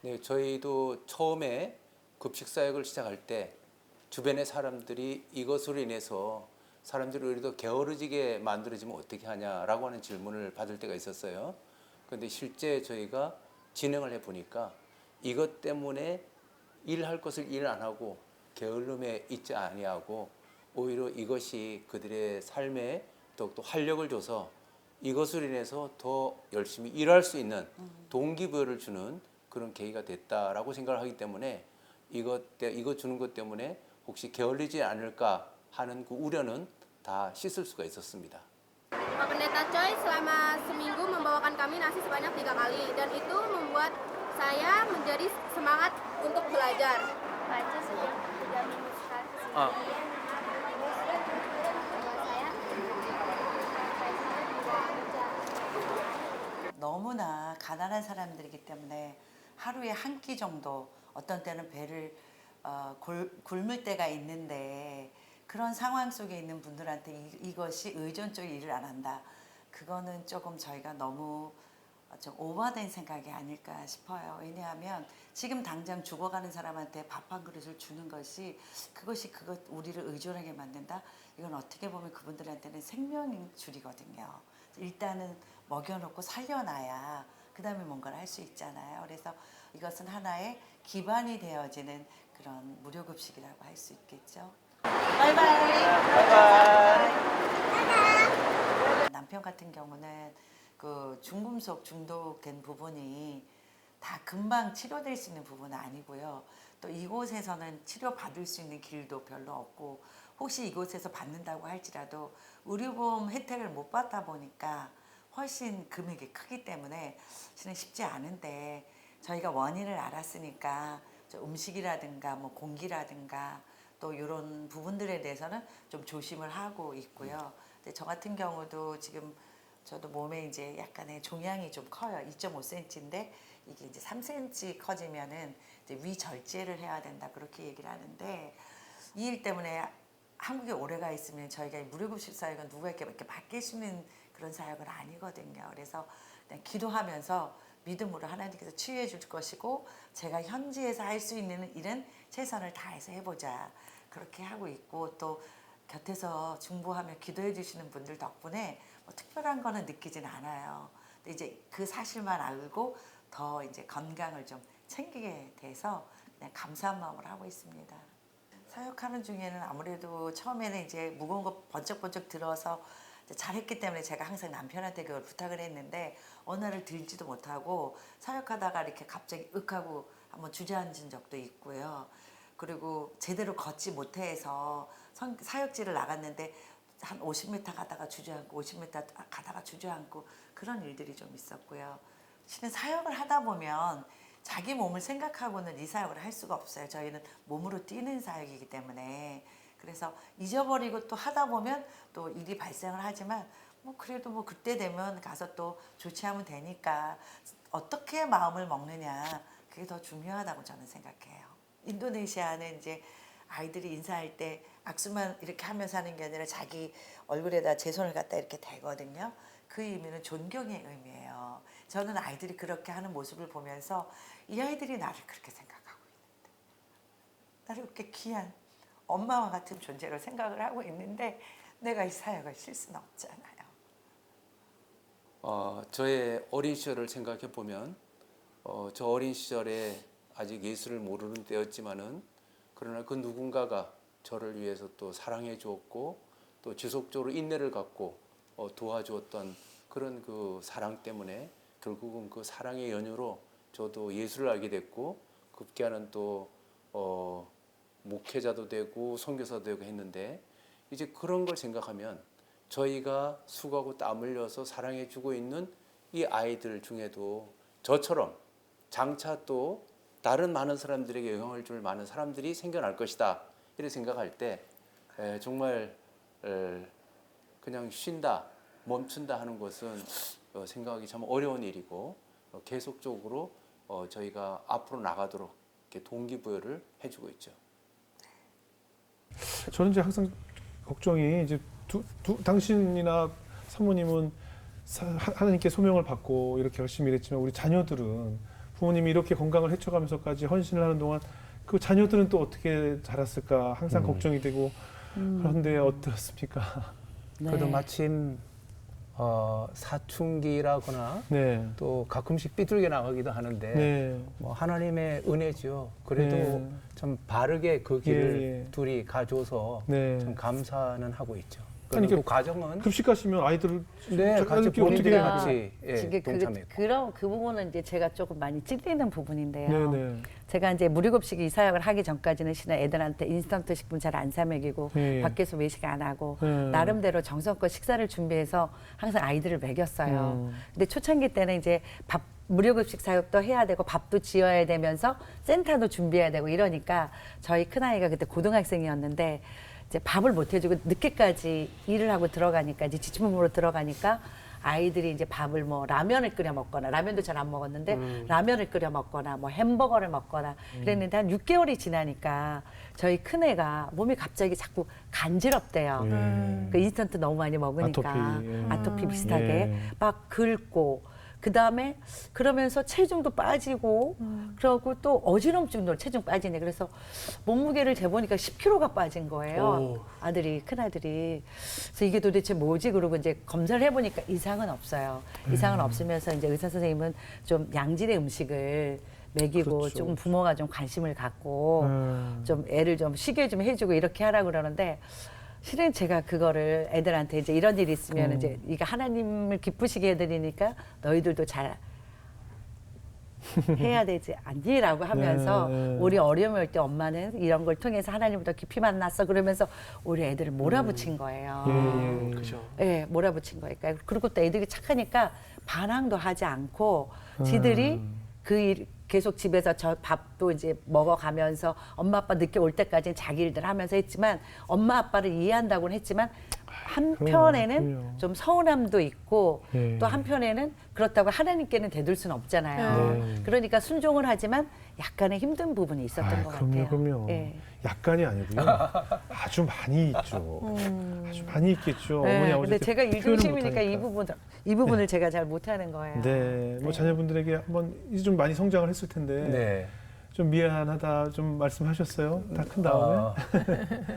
네, 저희도 처음에 급식 사역을 시작할 때 주변의 사람들이 이것으로 인해서 사람들이 우리도 게으르지게 만들어지면 어떻게 하냐라고 하는 질문을 받을 때가 있었어요. 그런데 실제 저희가 진행을 해보니까 이것 때문에 일할 것을 일 안 하고 게을름에 있지 아니하고 오히려 이것이 그들의 삶에 더욱더 활력을 줘서 이것으로 인해서 더 열심히 일할 수 있는 동기부여를 주는 그런 계기가 됐다라고 생각을 하기 때문에 이거 주는 것 때문에 혹시 게을리지 않을까 하는 그 우려는 다 씻을 수가 있었습니다. Pak Pendeta Choi selama seminggu membawakan kami nasi sebanyak 3 kali dan itu membuat saya menjadi semangat untuk belajar. Baca sejak 3 minggu sekali kesini. Terus saya 너무나 가난한 사람들이기 때문에 하루에 한 끼 정도 어떤 때는 배를 굶을 때가 있는데 그런 상황 속에 있는 분들한테 이것이 의존적인 일을 안 한다. 그거는 조금 저희가 너무 좀 오버된 생각이 아닐까 싶어요. 왜냐하면 지금 당장 죽어가는 사람한테 밥 한 그릇을 주는 것이 그것이 우리를 의존하게 만든다. 이건 어떻게 보면 그분들한테는 생명줄이거든요. 일단은 먹여놓고 살려놔야 그 다음에 뭔가를 할 수 있잖아요. 그래서 이것은 하나의 기반이 되어지는 그런 무료급식이라고 할 수 있겠죠. 남편 같은 경우는 그 중금속 중독된 부분이 다 금방 치료될 수 있는 부분은 아니고요. 또 이곳에서는 치료받을 수 있는 길도 별로 없고 혹시 이곳에서 받는다고 할지라도 의료보험 혜택을 못 받다 보니까 훨씬 금액이 크기 때문에 사실은 쉽지 않은데 저희가 원인을 알았으니까 음식이라든가 뭐 공기라든가 또 이런 부분들에 대해서는 좀 조심을 하고 있고요. 근데 저 같은 경우도 지금 저도 몸에 이제 약간의 종양이 좀 커요. 2.5cm인데 이게 이제 3cm 커지면은 이제 위절제를 해야 된다 그렇게 얘기를 하는데 이 일 때문에 한국에 오래가 있으면 저희가 무료급식 사역은 누구에게 이렇게 맡길 수 있는 그런 사역은 아니거든요. 그래서 그냥 기도하면서 믿음으로 하나님께서 치유해 줄 것이고 제가 현지에서 할 수 있는 일은 최선을 다해서 해보자 그렇게 하고 있고 또 곁에서 중보하며 기도해 주시는 분들 덕분에 뭐 특별한 거는 느끼진 않아요. 근데 이제 그 사실만 알고 더 이제 건강을 좀 챙기게 돼서 그냥 감사한 마음으로 하고 있습니다. 사역하는 중에는 아무래도 처음에는 이제 무거운 거 번쩍번쩍 들어서 잘했기 때문에 제가 항상 남편한테 그걸 부탁을 했는데 어느 날을 들지도 못하고 사역하다가 이렇게 갑자기 하고 한번 주저앉은 적도 있고요. 그리고 제대로 걷지 못해서 사역지를 나갔는데 한 50m 가다가 주저앉고 50m 가다가 주저앉고 그런 일들이 좀 있었고요. 실은 사역을 하다 보면 자기 몸을 생각하고는 이 사역을 할 수가 없어요. 저희는 몸으로 뛰는 사역이기 때문에 그래서 잊어버리고 또 하다 보면 또 일이 발생을 하지만 뭐 그래도 뭐 그때 되면 가서 또 조치하면 되니까 어떻게 마음을 먹느냐 그게 더 중요하다고 저는 생각해요. 인도네시아는 이제 아이들이 인사할 때 악수만 이렇게 하면서 하는 게 아니라 자기 얼굴에다 제 손을 갖다 이렇게 대거든요. 그 의미는 존경의 의미예요. 저는 아이들이 그렇게 하는 모습을 보면서 이 아이들이 나를 그렇게 생각하고 있는데 나를 그렇게 귀한 엄마와 같은 존재로 생각을 하고 있는데 내가 이 사역을 쉴 수는 없잖아요. 저의 어린 시절을 생각해 보면 저 어린 시절에 아직 예수를 모르는 때였지만은 그러나 그 누군가가 저를 위해서 또 사랑해 주었고 또 지속적으로 인내를 갖고 도와주었던 그런 그 사랑 때문에 결국은 그 사랑의 연유로 저도 예수를 알게 됐고 급기야는 또 목회자도 되고 선교사도 되고 했는데 이제 그런 걸 생각하면 저희가 수고하고 땀 흘려서 사랑해 주고 있는 이 아이들 중에도 저처럼 장차 또 다른 많은 사람들에게 영향을 줄 많은 사람들이 생겨날 것이다 이렇게 생각할 때 정말 그냥 쉰다 멈춘다 하는 것은 생각하기 참 어려운 일이고 계속적으로 저희가 앞으로 나가도록 이렇게 동기부여를 해주고 있죠. 저는 이제 항상 걱정이 이제 당신이나 사모님은 하나님께 소명을 받고 이렇게 열심히 일했지만 우리 자녀들은 부모님이 이렇게 건강을 해쳐가면서까지 헌신을 하는 동안 그 자녀들은 또 어떻게 자랐을까 항상 걱정이 되고 그런데 어떻습니까? 그래도 마침 사춘기라거나 네. 또 가끔씩 삐뚤게 나가기도 하는데 네. 뭐 하나님의 은혜죠. 그래도 네. 참 바르게 그 길을 예. 둘이 가줘서 네. 참 감사는 하고 있죠. 아니, 그 과정은 급식 가시면 아이들을 네, 같이 어떻게 본인들이 그러니까 같이 이게 동참했고. 그런 그 부분은 이제 제가 조금 많이 찔리는 부분인데요. 네네. 제가 이제 무료급식 이 사역을 하기 전까지는 실은 애들한테 인스턴트 식품 잘 안 사 먹이고 예. 밖에서 외식 안 하고 예. 나름대로 정성껏 식사를 준비해서 항상 아이들을 먹였어요. 근데 초창기 때는 이제 밥 무료급식 사역도 해야 되고 밥도 지어야 되면서 센터도 준비해야 되고 이러니까 저희 큰아이가 그때 고등학생이었는데 이제 밥을 못 해주고 늦게까지 일을 하고 들어가니까 이제 지침으로 들어가니까 아이들이 이제 밥을 뭐 라면을 끓여 먹거나 라면도 잘 안 먹었는데 라면을 끓여 먹거나 뭐 햄버거를 먹거나 그랬는데 한 6개월이 지나니까 저희 큰애가 몸이 갑자기 자꾸 간지럽대요. 그 인스턴트 너무 많이 먹으니까 아토피, 예. 아토피 비슷하게 예. 막 긁고 그다음에 그러면서 체중도 빠지고 그러고 또 어지럼증도 체중 빠지네. 그래서 몸무게를 재보니까 10kg가 빠진 거예요. 아들이 큰아들이. 그래서 이게 도대체 뭐지? 그러고 이제 검사를 해보니까 이상은 없어요. 이상은 없으면서 이제 의사 선생님은 좀 양질의 음식을 먹이고 그렇죠. 조금 부모가 좀 관심을 갖고 좀 애를 좀 쉬게 좀 해주고 이렇게 하라 그러는데 실은 제가 그거를 애들한테 이제 이런 일이 있으면 이제 이게 하나님을 기쁘시게 해드리니까 너희들도 잘 해야 되지 않니라고 하면서 네. 우리 어려움이 올 때 엄마는 이런 걸 통해서 하나님을 더 깊이 만났어 그러면서 우리 애들을 몰아붙인 거예요. 예, 예. 그죠. 예, 몰아붙인 거니까. 그리고 또 애들이 착하니까 반항도 하지 않고 지들이 그 일 계속 집에서 저 밥도 이제 먹어가면서 엄마 아빠 늦게 올 때까지는 자기 일들 하면서 했지만 엄마 아빠를 이해한다고는 했지만 한편에는 그럼요. 좀 서운함도 있고 예. 또 한편에는 그렇다고 하나님께는 대들 수는 없잖아요. 네. 그러니까 순종을 하지만 약간의 힘든 부분이 있었던 것 그럼요, 같아요. 그럼요. 예. 약간이 아니고요. 아주 많이 있죠. 아주 많이 있겠죠. 어머니 네, 아버지. 근데 제가 일 표현을 중심이니까 못하니까. 이 부분을 제가 잘 못하는 거예요. 네, 뭐 네. 자녀분들에게 한번 이제 좀 많이 성장을 했을 텐데 네. 좀 미안하다 좀 말씀하셨어요. 다 큰 다음에.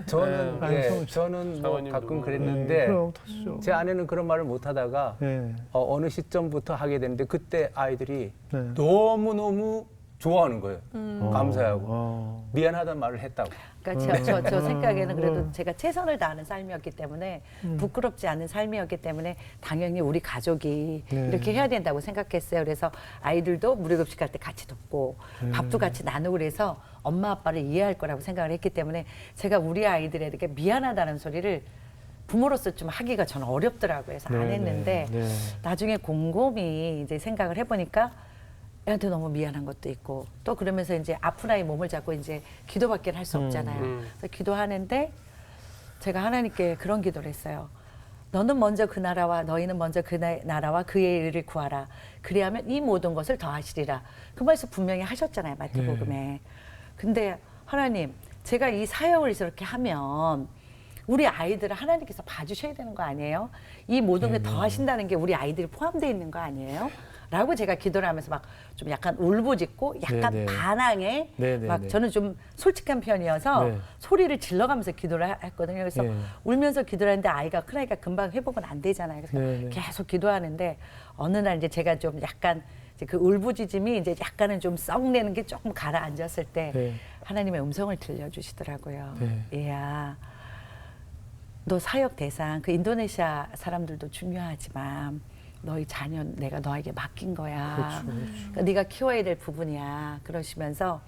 저는 네. 예, 저는 뭐 사모님도 가끔 뭐, 그랬는데 그럼 터지죠. 제 아내는 그런 말을 못 하다가 네. 어느 시점부터 하게 됐는데 그때 아이들이 네. 너무너무 좋아하는 거예요. 감사하고 어. 미안하다는 말을 했다고. 그러니까 저 생각에는 그래도 제가 최선을 다하는 삶이었기 때문에 부끄럽지 않은 삶이었기 때문에 당연히 우리 가족이 네. 이렇게 해야 된다고 생각했어요. 그래서 아이들도 무료급식 할 때 같이 돕고 밥도 같이 나누고 그래서 엄마 아빠를 이해할 거라고 생각을 했기 때문에 제가 우리 아이들에게 미안하다는 소리를 부모로서 좀 하기가 저는 어렵더라고요. 그래서 안 네, 했는데 네, 네. 나중에 곰곰이 이제 생각을 해보니까 애한테 너무 미안한 것도 있고 또 그러면서 이제 아픈 아이 몸을 잡고 이제 기도밖에 할 수 없잖아요. 그래서 기도하는데 제가 하나님께 그런 기도를 했어요. 너는 먼저 그 나라와 너희는 먼저 그 나라와 그의 의를 구하라. 그리하면 이 모든 것을 더하시리라. 그 말씀 분명히 하셨잖아요. 마태복음에. 근데 하나님 제가 이 사역을 이렇게 하면 우리 아이들을 하나님께서 봐주셔야 되는 거 아니에요? 이 모든 게 더하신다는 게 우리 아이들이 포함되어 있는 거 아니에요? 라고 제가 기도를 하면서 막 좀 약간 울부짖고 약간 네네. 반항에 네네네. 막 저는 좀 솔직한 편이어서 네. 소리를 질러가면서 기도를 했거든요. 그래서 네. 울면서 기도를 했는데 큰아이가 금방 회복은 안 되잖아요. 그래서 네네. 계속 기도하는데 어느 날 이제 제가 좀 약간 이제 그 울부짖음이 이제 약간은 좀 썩내는 게 조금 가라앉았을 때 네. 하나님의 음성을 들려주시더라고요. 네. 얘야, 너 사역 대상 그 인도네시아 사람들도 중요하지만 너희 자녀 내가 너에게 맡긴 거야. 그러니까 네가 키워야 될 부분이야. 그러시면서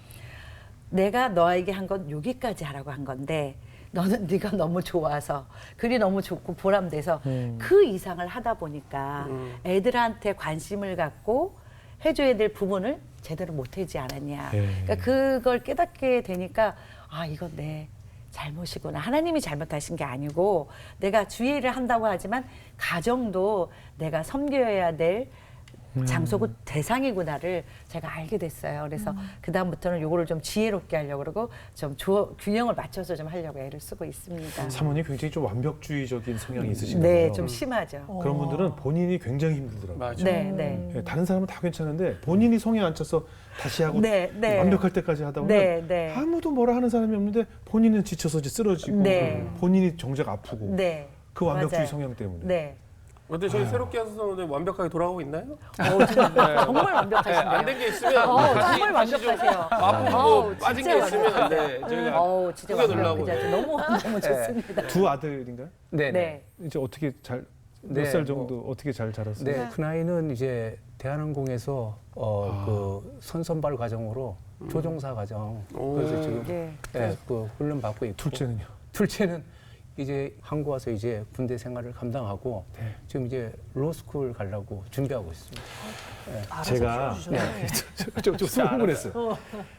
내가 너에게 한 건 여기까지 하라고 한 건데 너는 네가 너무 좋아서 글이 너무 좋고 보람돼서 그 이상을 하다 보니까 애들한테 관심을 갖고 해줘야 될 부분을 제대로 못하지 않았냐. 그러니까 그걸 깨닫게 되니까 아 이건 내 잘못이구나. 하나님이 잘못하신 게 아니고 내가 주의 일을 한다고 하지만 가정도 내가 섬겨야 될 장소고 대상이구나를 제가 알게 됐어요. 그래서 그다음부터는 요거를 좀 지혜롭게 하려고 그러고 좀 균형을 맞춰서 좀 하려고 애를 쓰고 있습니다. 사모님 굉장히 좀 완벽주의적인 성향이 있으신가 봐요. 네, 좀 심하죠. 그런 분들은 본인이 굉장히 힘들더라고요. 맞아. 네, 네. 예, 다른 사람은 다 괜찮은데 본인이 성에 안 차서 다시 하고 네, 네. 완벽할 때까지 하다 보면 네, 네. 아무도 뭐라 하는 사람이 없는데 본인은 지쳐서 이제 쓰러지고 네. 본인이 정작 아프고 네. 그 완벽주의 맞아요. 성향 때문에. 네. 근데 저희 새롭게 하셔서 완벽하게 돌아가고 있나요? 정말 완벽하신데요. 안 된 게 있으면 정말 완벽하세요. 아프고 빠진 게 있으면 저희가 진짜 크게 놀라고. 완벽하죠. 너무 좋습니다. 두 아들인가요? 네. 네. 이제 어떻게 잘 몇 네, 살 정도 어떻게 잘 자랐어요? 네, 큰아이는 이제 대한항공에서 그 선선발 과정으로 조종사 과정 그래서 지금 네. 그 훈련 받고 있고 둘째는요? 둘째는 이제 한국 와서 이제 군대 생활을 감당하고 네. 지금 이제 로스쿨 가려고 준비하고 있습니다. 제가 좀 흥분했어요.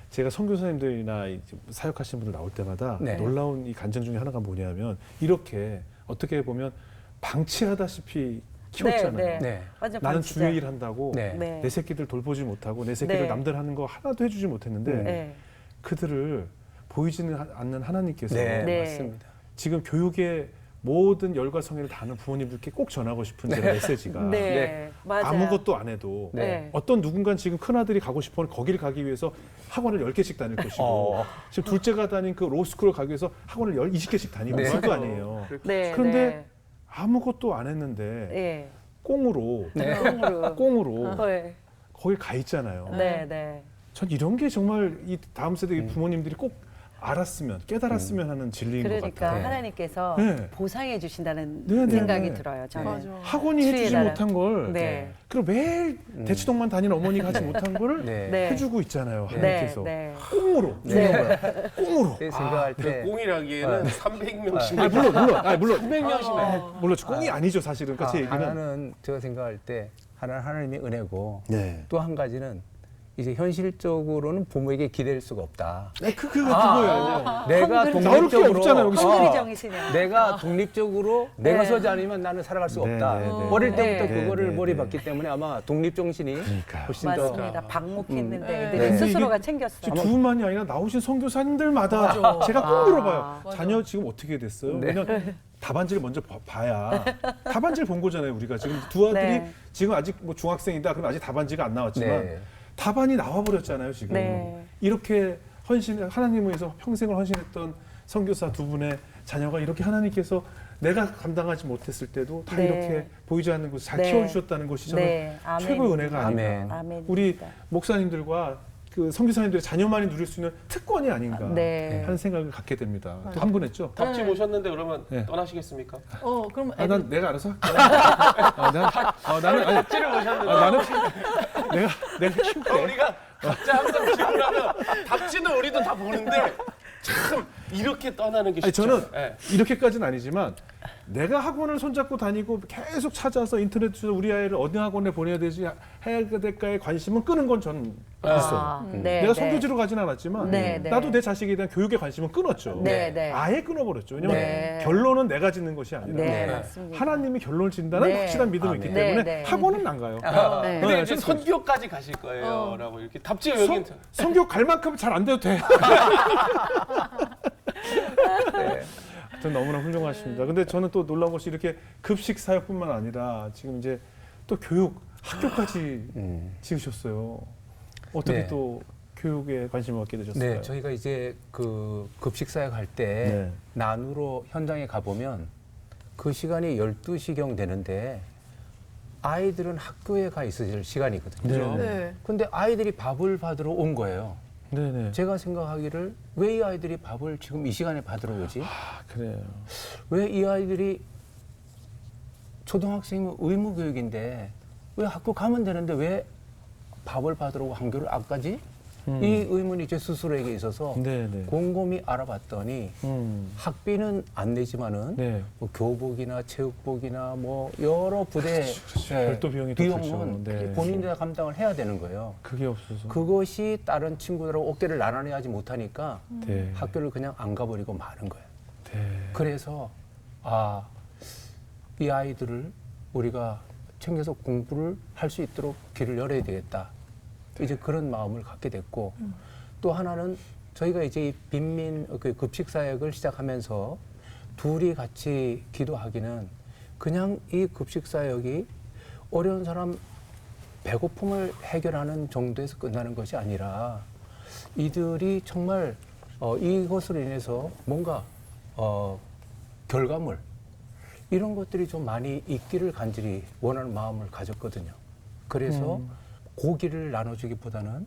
제가 선교사님들이나 이제 사역하시는 분들 나올 때마다 네. 놀라운 이 간증 중에 하나가 뭐냐면 이렇게 어떻게 보면 방치하다시피 키웠잖아요. 네, 네. 네. 완전 나는 방치자. 주의 일 한다고 네. 네. 내 새끼들 돌보지 못하고 내 새끼들 네. 남들 하는 거 하나도 해주지 못했는데 네. 그들을 보이지는 않는 하나님께서 네, 네. 맞습니다. 지금 교육의 모든 열과 성의를 다하는 부모님들께 꼭 전하고 싶은 제 메시지가 네. 맞아요. 아무것도 안 해도 네. 어떤 누군가는 지금 큰아들이 가고 싶어 거기를 가기 위해서 학원을 10개씩 다닐 것이고 지금 둘째가 다닌 그 로스쿨을 가기 위해서 학원을 20개씩 다니고 네. 있을 거 아니에요. 네. 그런데 아무것도 안 했는데 네. 꽁으로 꽁으로. 네. 거기 가 있잖아요. 네. 네. 전 이런 게 정말 이 다음 세대 부모님들이 꼭 알았으면 깨달았으면 하는 진리인 것 그러니까 같아요. 하나님께서 네. 보상해 주신다는 네, 네, 생각이 네. 들어요. 저는. 맞아. 학원이 해주지 추위에 못한 걸 네. 그리고 매일 대치동만 다니는 어머니가 하지 못한 거를 네. 네. 해주고 있잖아요. 네. 하나님께서 네. 꽁으로 꽁으로. 제 생각할 때 공이라기에는 300명씩 물론 300명씩 물론 꽁이 아니죠 사실은. 그러니까 제 얘기는 하나는 제가 생각할 때 하나는 하나님의 은혜고 네. 또 한 가지는 이제 현실적으로는 부모에게 기댈 수가 없다. 그거예요. 내가 헝그리- 나올 게 없잖아요, 여기 헝그리 어, 정신이야. 내가 독립적으로 내가 네. 서지 않으면 나는 살아갈 수가 네, 없다. 네, 네. 어릴 때부터 네, 그거를 네, 머리 네. 박기 때문에 아마 독립 정신이 그러니까요. 훨씬 맞습니다. 더 방목했는데 애들이 네. 스스로가 이게 챙겼어요. 지금 두 분만이 아니라 나오신 선교사님들마다 제가 꼭 물어봐요. 자녀 지금 어떻게 됐어요? 왜냐면 답안지를 먼저 봐야 답안지를 본 거잖아요. 우리가 지금 두 아들이 네. 지금 아직 뭐 중학생이다. 그럼 아직 답안지가 안 나왔지만 네. 답안이 나와버렸잖아요. 지금 네. 이렇게 하나님을 위해서 평생을 헌신했던 선교사 두 분의 자녀가 이렇게 하나님께서 내가 감당하지 못했을 때도 다 네. 이렇게 보이지 않는 곳을 잘 네. 키워주셨다는 것이 저는 네. 아멘. 최고의 은혜가 아닌가. 아멘. 아멘입니다. 우리 목사님들과 그 선교사님들의 자녀만이 누릴 수 있는 특권이 아닌가 네. 하는 생각을 갖게 됩니다. 또 한 분 했죠? 답지 모셨는데 그러면 네. 떠나시겠습니까? 그럼 난 내가 알아서 할게. 나는 아니, 답지를 모셨는데 나는 내가 키울게. 우리가 각자 항상 질문하면 답지는 우리도 다 보는데 참 이렇게 떠나는 게 아니, 쉽죠. 저는 네. 이렇게까지는 아니지만 내가 학원을 손잡고 다니고 계속 찾아서 인터넷에서 우리 아이를 어느 학원에 보내야 되지 해야 될까에 관심은 끄는 건 저는 있어요. 네. 내가 네. 선교지로 가진 않았지만 네, 네. 나도 내 자식에 대한 교육에 관심은 끊었죠. 네, 네. 아예 끊어버렸죠. 왜냐하면 네. 결론은 내가 짓는 것이 아니라 네, 맞습니다. 하나님이 결론을 짓는다는 네. 확실한 믿음이 있기 아멘. 때문에 네, 네. 학원은 안 가요. 네. 근데 이제 저는 선교까지 가실 거예요라고 이렇게 답지가 여기 성교 갈 만큼 잘 안 돼도 돼. 하여튼 너무나 훌륭하십니다. 근데 저는 또 놀라운 것이 이렇게 급식 사역뿐만 아니라 지금 이제 또 교육 학교까지 지으셨어요. 어떻게 네. 또 교육에 관심을 갖게 되셨을까요? 네, 저희가 이제 그 급식 사역 할 때 네. 난으로 현장에 가보면 그 시간이 12시경 되는데 아이들은 학교에 가 있을 시간이거든요. 네. 네. 근데 아이들이 밥을 받으러 온 거예요. 네네. 제가 생각하기를 왜 이 아이들이 밥을 지금 이 시간에 받으러 오지? 아, 그래요. 왜 이 아이들이 초등학생이면 의무 교육인데 왜 학교 가면 되는데 왜 밥을 받으러 오고 학교를 안 가지? 이 의문이 제 스스로에게 있어서 네네. 곰곰이 알아봤더니 학비는 안 내지만은 네. 뭐 교복이나 체육복이나 뭐 여러 부대 그렇죠. 별도 비용이 더 비용은 크죠. 네. 본인들이 감당을 해야 되는 거예요. 그게 없어서. 그것이 다른 친구들하고 어깨를 나란히 하지 못하니까 네. 학교를 그냥 안 가버리고 마는 거예요. 네. 그래서 이 아이들을 우리가 챙겨서 공부를 할 수 있도록 길을 열어야 되겠다. 이제 그런 마음을 갖게 됐고 또 하나는 저희가 이제 이 빈민 그 급식 사역을 시작하면서 둘이 같이 기도하기는 그냥 이 급식 사역이 어려운 사람 배고픔을 해결하는 정도에서 끝나는 것이 아니라 이들이 정말 이것으로 인해서 뭔가 결과물 이런 것들이 좀 많이 있기를 간절히 원하는 마음을 가졌거든요. 그래서 고기를 나눠주기보다는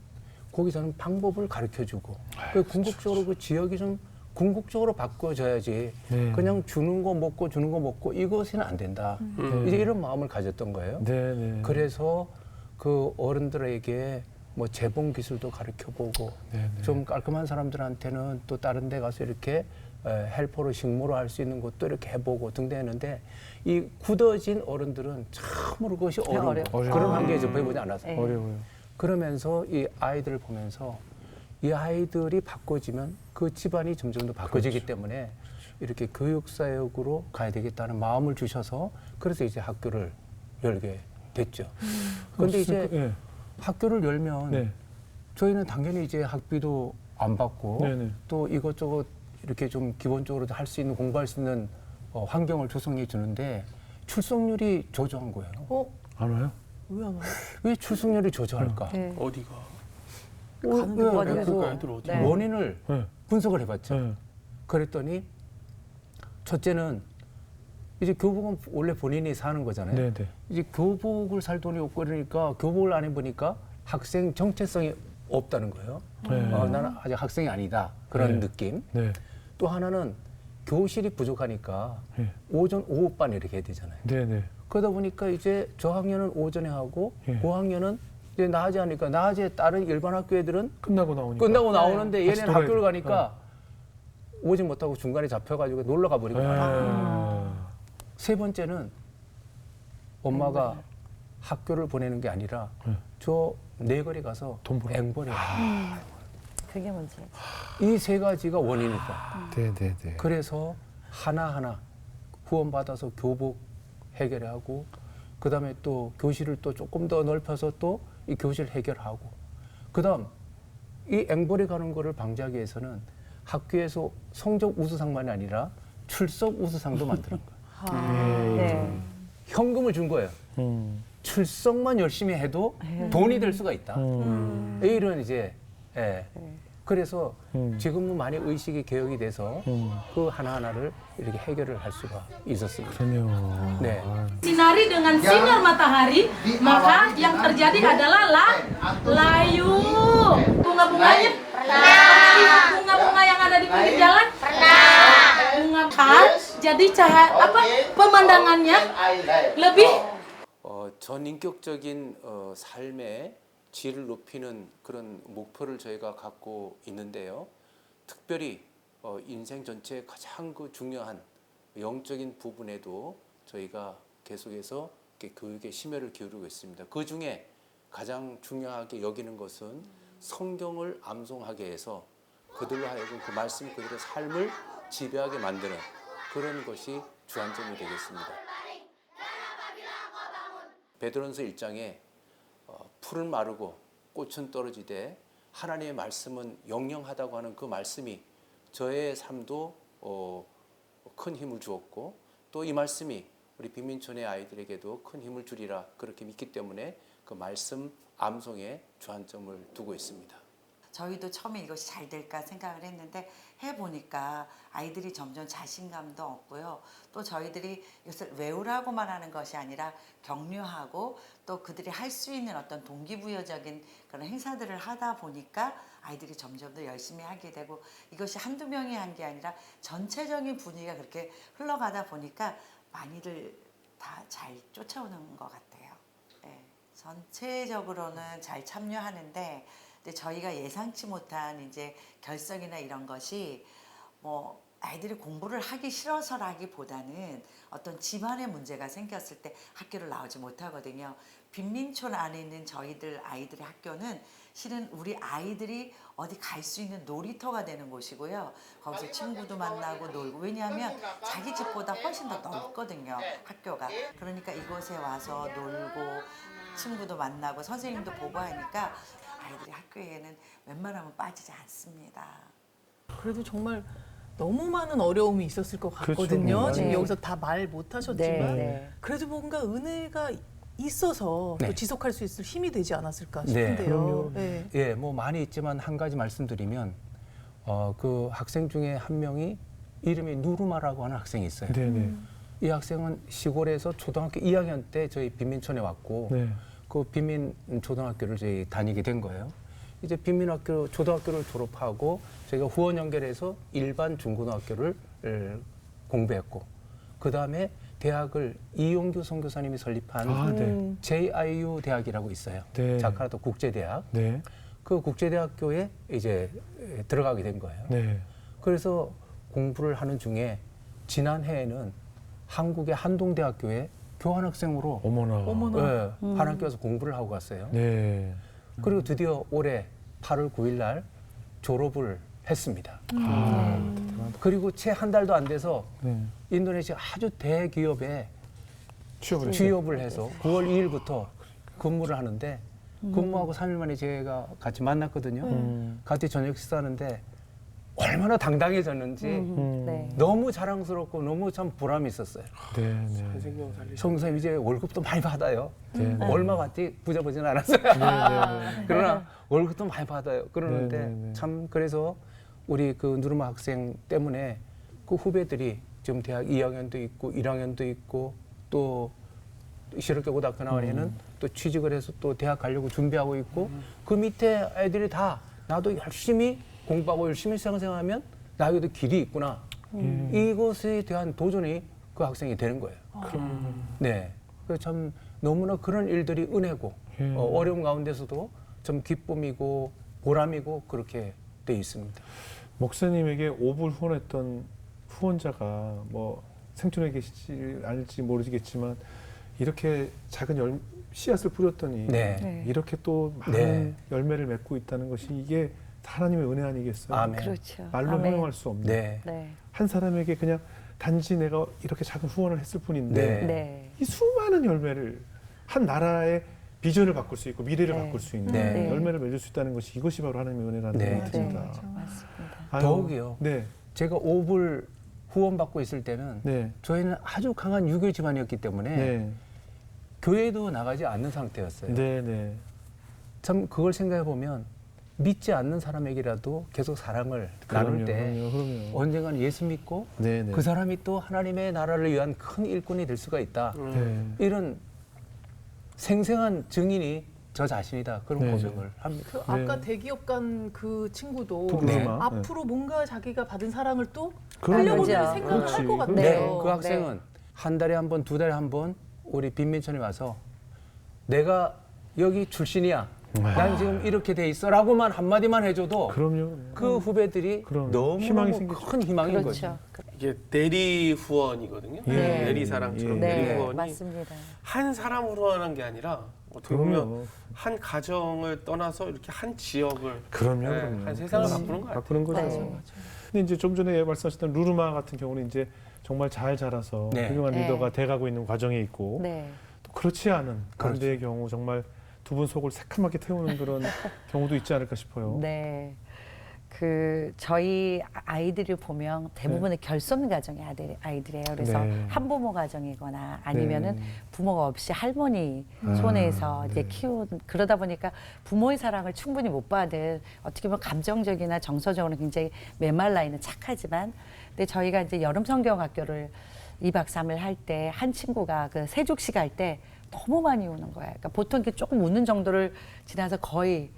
거기서는 방법을 가르쳐주고 그 궁극적으로 그 지역이 좀 궁극적으로 바꿔줘야지 네. 그냥 주는 거 먹고 이것은 안 된다. 이제 이런 마음을 가졌던 거예요. 네, 네. 그래서 그 어른들에게 뭐 재봉 기술도 가르쳐보고 네, 네. 좀 깔끔한 사람들한테는 또 다른 데 가서 이렇게 헬퍼로 식모로 할 수 있는 것도 이렇게 해보고 등등 했는데 이 굳어진 어른들은 참으로 그것이 어려워. 어려워요. 그런 환경에 접해보지 않아서. 네. 어려워요. 그러면서 이 아이들을 보면서 이 아이들이 바꿔지면 그 집안이 점점 더 바꿔지기 때문에 이렇게 교육사역으로 가야 되겠다는 마음을 주셔서 그래서 이제 학교를 열게 됐죠. 그런데 이제 네. 학교를 열면 네. 저희는 당연히 이제 학비도 안 받고 네네. 또 이것저것 이렇게 좀 기본적으로 할 수 있는 공부할 수 있는 환경을 조성해 주는데 출석률이 저조한 거예요. 안 와요? 왜 안 와요? 왜 출석률이 저조할까? 네. 어디가? 가는 데가 어디가? 그래서 애들 어디? 네. 원인을 네. 분석을 해봤죠. 네. 그랬더니 첫째는 이제 교복은 원래 본인이 사는 거잖아요. 네, 네. 이제 교복을 살 돈이 없고 그러니까 교복을 안 해보니까 학생 정체성이 없다는 거예요. 네. 나는 아직 학생이 아니다 그런 네. 느낌. 네. 또 하나는 교실이 부족하니까 네. 오전 오후반 이렇게 해야 되잖아요. 네, 네. 그러다 보니까 이제 저학년은 오전에 하고 예. 고학년은 이제 낮에 하니까 낮에 다른 일반 학교 애들은 끝나고 나오니까. 끝나고 나오는데 같이 얘네는 놀아야 학교를 돼. 가니까 오지 못하고 중간에 잡혀가지고 놀러 가버리고 세 번째는 엄마가 학교를 보내는 게 아니라 네. 저 내거리 가서 돈 벌어. 앵벌이 그게 문제죠. 이 세 가지가 원인이다. 네, 네, 네. 그래서 하나하나 후원받아서 교복 해결하고 그다음에 또 교실을 또 조금 더 넓혀서 또 이 교실 해결하고 그다음 이 앵벌이 가는 거를 방지하기 위해서는 학교에서 성적 우수상만이 아니라 출석 우수상도 만드는 거예요. 네. 현금을 준 거예요. 출석만 열심히 해도 돈이 될 수가 있다. 이런 이제 그래서 지금은 많이 의식이 개혁이 돼서 그 하나하나를 이렇게 해결을 할 수가 있었습니다. 그러네요. 네. Sinari dengan sinar matahari, maka yang terjadi adalah layu. Bunga-bunganya bunga-bunga yang ada di pinggir jalan bunga kan, jadi cahaya pemandangannya lebih 전인격적인 삶의 질을 높이는 그런 목표를 저희가 갖고 있는데요. 특별히 인생 전체의 가장 그 중요한 영적인 부분에도 저희가 계속해서 이렇게 교육에 심혈을 기울이고 있습니다. 그 중에 가장 중요하게 여기는 것은 성경을 암송하게 해서 그들로 하여금 그 말씀 그들의 삶을 지배하게 만드는 그런 것이 주안점이 되겠습니다. 베드로전서 1장에 풀은 마르고 꽃은 떨어지되 하나님의 말씀은 영영하다고 하는 그 말씀이 저의 삶도 큰 힘을 주었고 또 이 말씀이 우리 빈민촌의 아이들에게도 큰 힘을 주리라 그렇게 믿기 때문에 그 말씀 암송에 주안점을 두고 있습니다. 저희도 처음에 이것이 잘 될까 생각을 했는데 해보니까 아이들이 점점 자신감도 얻고요. 또 저희들이 이것을 외우라고만 하는 것이 아니라 격려하고 또 그들이 할 수 있는 어떤 동기부여적인 그런 행사들을 하다 보니까 아이들이 점점 더 열심히 하게 되고 이것이 한두 명이 한 게 아니라 전체적인 분위기가 그렇게 흘러가다 보니까 많이들 다 잘 쫓아오는 것 같아요. 네. 전체적으로는 잘 참여하는데 근데 저희가 예상치 못한 이제 결석이나 이런 것이 뭐 아이들이 공부를 하기 싫어서라기보다는 어떤 집안의 문제가 생겼을 때 학교를 나오지 못하거든요. 빈민촌 안에 있는 저희들 아이들의 학교는 실은 우리 아이들이 어디 갈 수 있는 놀이터가 되는 곳이고요. 거기서 친구도 만나고 놀고 왜냐하면 자기 집보다 훨씬 더 넓거든요. 학교가. 그러니까 이곳에 와서 놀고 친구도 만나고 선생님도 보고 하니까 아이들이 학교에는 웬만하면 빠지지 않습니다. 그래도 정말 너무 많은 어려움이 있었을 것 같거든요. 그렇죠. 지금 네. 여기서 다 말 못하셨지만 네. 그래도 뭔가 은혜가 있어서 네. 또 지속할 수 있을 힘이 되지 않았을까 네. 싶은데요. 그럼요. 네. 예, 뭐 많이 있지만 한 가지 말씀드리면 그 학생 중에 한 명이 이름이 누르마라고 하는 학생이 있어요. 네, 네. 이 학생은 시골에서 초등학교 2학년 때 저희 빈민촌에 왔고 네. 그 빈민 초등학교를 저희 다니게 된 거예요. 이제 빈민학교 초등학교를 졸업하고 저희가 후원 연결해서 일반 중고등학교를 공부했고 그 다음에 대학을 이용규 선교사님이 설립한 아, 네. JIU 대학이라고 있어요. 네. 자카르타 국제대학. 네. 그 국제대학교에 이제 들어가게 된 거예요. 네. 그래서 공부를 하는 중에 지난해에는 한국의 한동대학교에 교환학생으로 어머나. 네, 한 학교 와서 공부를 하고 갔어요. 네. 그리고 드디어 올해 8월 9일 날 졸업을 했습니다. 그리고 채 한 달도 안 돼서 네. 인도네시아 아주 대기업에 취업을 했어요. 취업을 해서 9월 2일부터 근무를 하는데 근무하고 3일 만에 제가 같이 만났거든요. 같이 저녁 식사하는데 얼마나 당당해졌는지 네. 너무 자랑스럽고 너무 참 보람이 있었어요. 네. 네. 선생님 살리시. 선생님 이제 월급도 많이 받아요. 네. 얼마 받지 부자 보진 않았어요. 그러나 월급도 많이 받아요. 그러는데 네, 네, 네. 참 그래서 우리 그 누르마 학생 때문에 그 후배들이 지금 대학 2학년도 있고 1학년도 있고 또 실업계 고등학교 나와서는 또 취직을 해서 또 대학 가려고 준비하고 있고 그 밑에 애들이 다 나도 열심히 공부하고 열심히 생활하면 나에게도 길이 있구나. 이것에 대한 도전이 그 학생이 되는 거예요. 네. 그래서 참 너무나 그런 일들이 은혜고 어려움 가운데서도 좀 기쁨이고 보람이고 그렇게 돼 있습니다. 목사님에게 5불 후원했던 후원자가 뭐 생존에 계실지 아닐지 모르겠지만 이렇게 작은 씨앗을 뿌렸더니 네. 이렇게 또 많은 네. 열매를 맺고 있다는 것이 이게 하나님의 은혜 아니겠어요? 아멘. 그렇죠. 말로 아멘. 형용할 수 없는 네. 네. 한 사람에게 그냥 단지 내가 이렇게 작은 후원을 했을 뿐인데 네. 네. 이 수많은 열매를 한 나라의 비전을 바꿀 수 있고 미래를 네. 바꿀 수 있는 네. 열매를 맺을 수 있다는 것이 이것이 바로 하나님의 은혜라는 네. 생각이 듭니다. 맞습니다. 아유, 더욱이요. 네, 제가 5불 후원받고 있을 때는 네, 저희는 아주 강한 유교 집안이었기 때문에 네, 교회도 나가지 않는 상태였어요. 네, 네. 참 그걸 생각해 보면 믿지 않는 사람에게라도 계속 사랑을 나눌 때 그럼요. 언젠가는 예수 믿고 네, 네. 그 사람이 또 하나님의 나라를 위한 큰 일꾼이 될 수가 있다. 네. 이런 생생한 증인이 저 자신이다. 그런 네, 고백을 합니다. 그 아까 대기업 간 그 친구도 도그마. 앞으로 뭔가 자기가 받은 사랑을 또 그럼요. 흘려보내는 그렇죠. 생각을 할 것 그렇지. 같아요. 네, 그 학생은 한 달에 한 번, 두 달에 한 번 우리 빈민촌에 와서 내가 여기 출신이야. 난 지금 이렇게 돼 있어라고만 한마디만 해줘도 그럼요. 그 후배들이 그럼 너무 희망이 큰 생기죠. 희망인 거죠. 그렇죠. 이게 내리 후원이거든요. 예. 내리 사랑처럼 예. 내리 네, 후원이 맞습니다. 한 사람으로 후원한 게 아니라 어떻게 보면 그럼요. 한 가정을 떠나서 이렇게 한 지역을 그럼요. 네, 그럼요. 한 세상을 바꾸는 거 같아요. 바꾸는 거죠. 네. 근데 이제 좀 전에 말씀하셨던 루르마 같은 경우는 이제 정말 잘 자라서 네. 훌륭한 네. 리더가 돼가고 있는 과정에 있고 네. 또 그렇지 않은 반대의 경우 정말 두 분 속을 새카맣게 태우는 그런 경우도 있지 않을까 싶어요. 네. 그 저희 아이들을 보면 대부분은 결손 가정의 아이들이에요. 그래서 네. 한부모 가정이거나 아니면은 네. 부모가 없이 할머니 손에서 이제 키운 그러다 보니까 부모의 사랑을 충분히 못 받은 어떻게 보면 감정적이나 정서적으로 굉장히 메말라 있는 착하지만 근데 저희가 이제 여름 성경학교를 2박 3일 할 때 한 친구가 그 세족식 할 때 너무 많이 우는 거예요. 그러니까 보통 이렇게 조금 우는 정도를 지나서 거의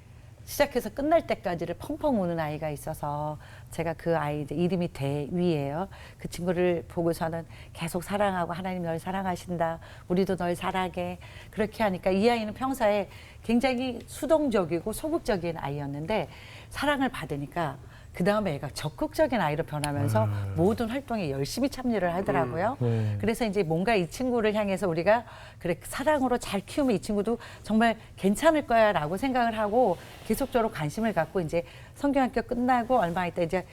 시작해서 끝날 때까지를 펑펑 우는 아이가 있어서 제가 그 아이 이름이 대위예요. 그 친구를 보고서는 계속 사랑하고 하나님 널 사랑하신다. 우리도 널 사랑해. 그렇게 하니까 이 아이는 평소에 굉장히 수동적이고 소극적인 아이였는데 사랑을 받으니까 그 다음에 애가 적극적인 아이로 변하면서 모든 활동에 열심히 참여를 하더라고요. 네. 그래서 이제 뭔가 이 친구를 향해서 우리가 그래 사랑으로 잘 키우면 이 친구도 정말 괜찮을 거야라고 생각을 하고 계속적으로 관심을 갖고 이제 성경학교 끝나고 얼마 있다 이제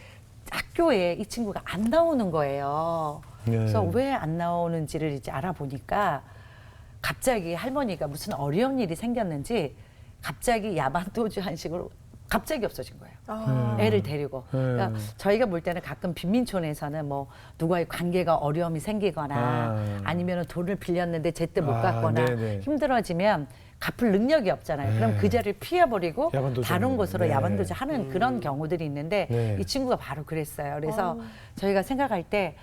학교에 이 친구가 안 나오는 거예요. 네. 그래서 왜 안 나오는지를 이제 알아보니까 갑자기 할머니가 무슨 어려운 일이 생겼는지 갑자기 야반도주 한식으로 갑자기 없어진 거예요. 아. 애를 데리고. 그러니까 저희가 볼 때는 가끔 빈민촌에서는 뭐 누구와의 관계가 어려움이 생기거나 아니면 돈을 빌렸는데 제때 못 아, 갚거나 네네. 힘들어지면 갚을 능력이 없잖아요. 그럼 그 자리를 피해버리고 야반도주. 다른 곳으로 네. 야반도주 하는 그런 경우들이 있는데 네. 이 친구가 바로 그랬어요. 그래서 저희가 생각할 때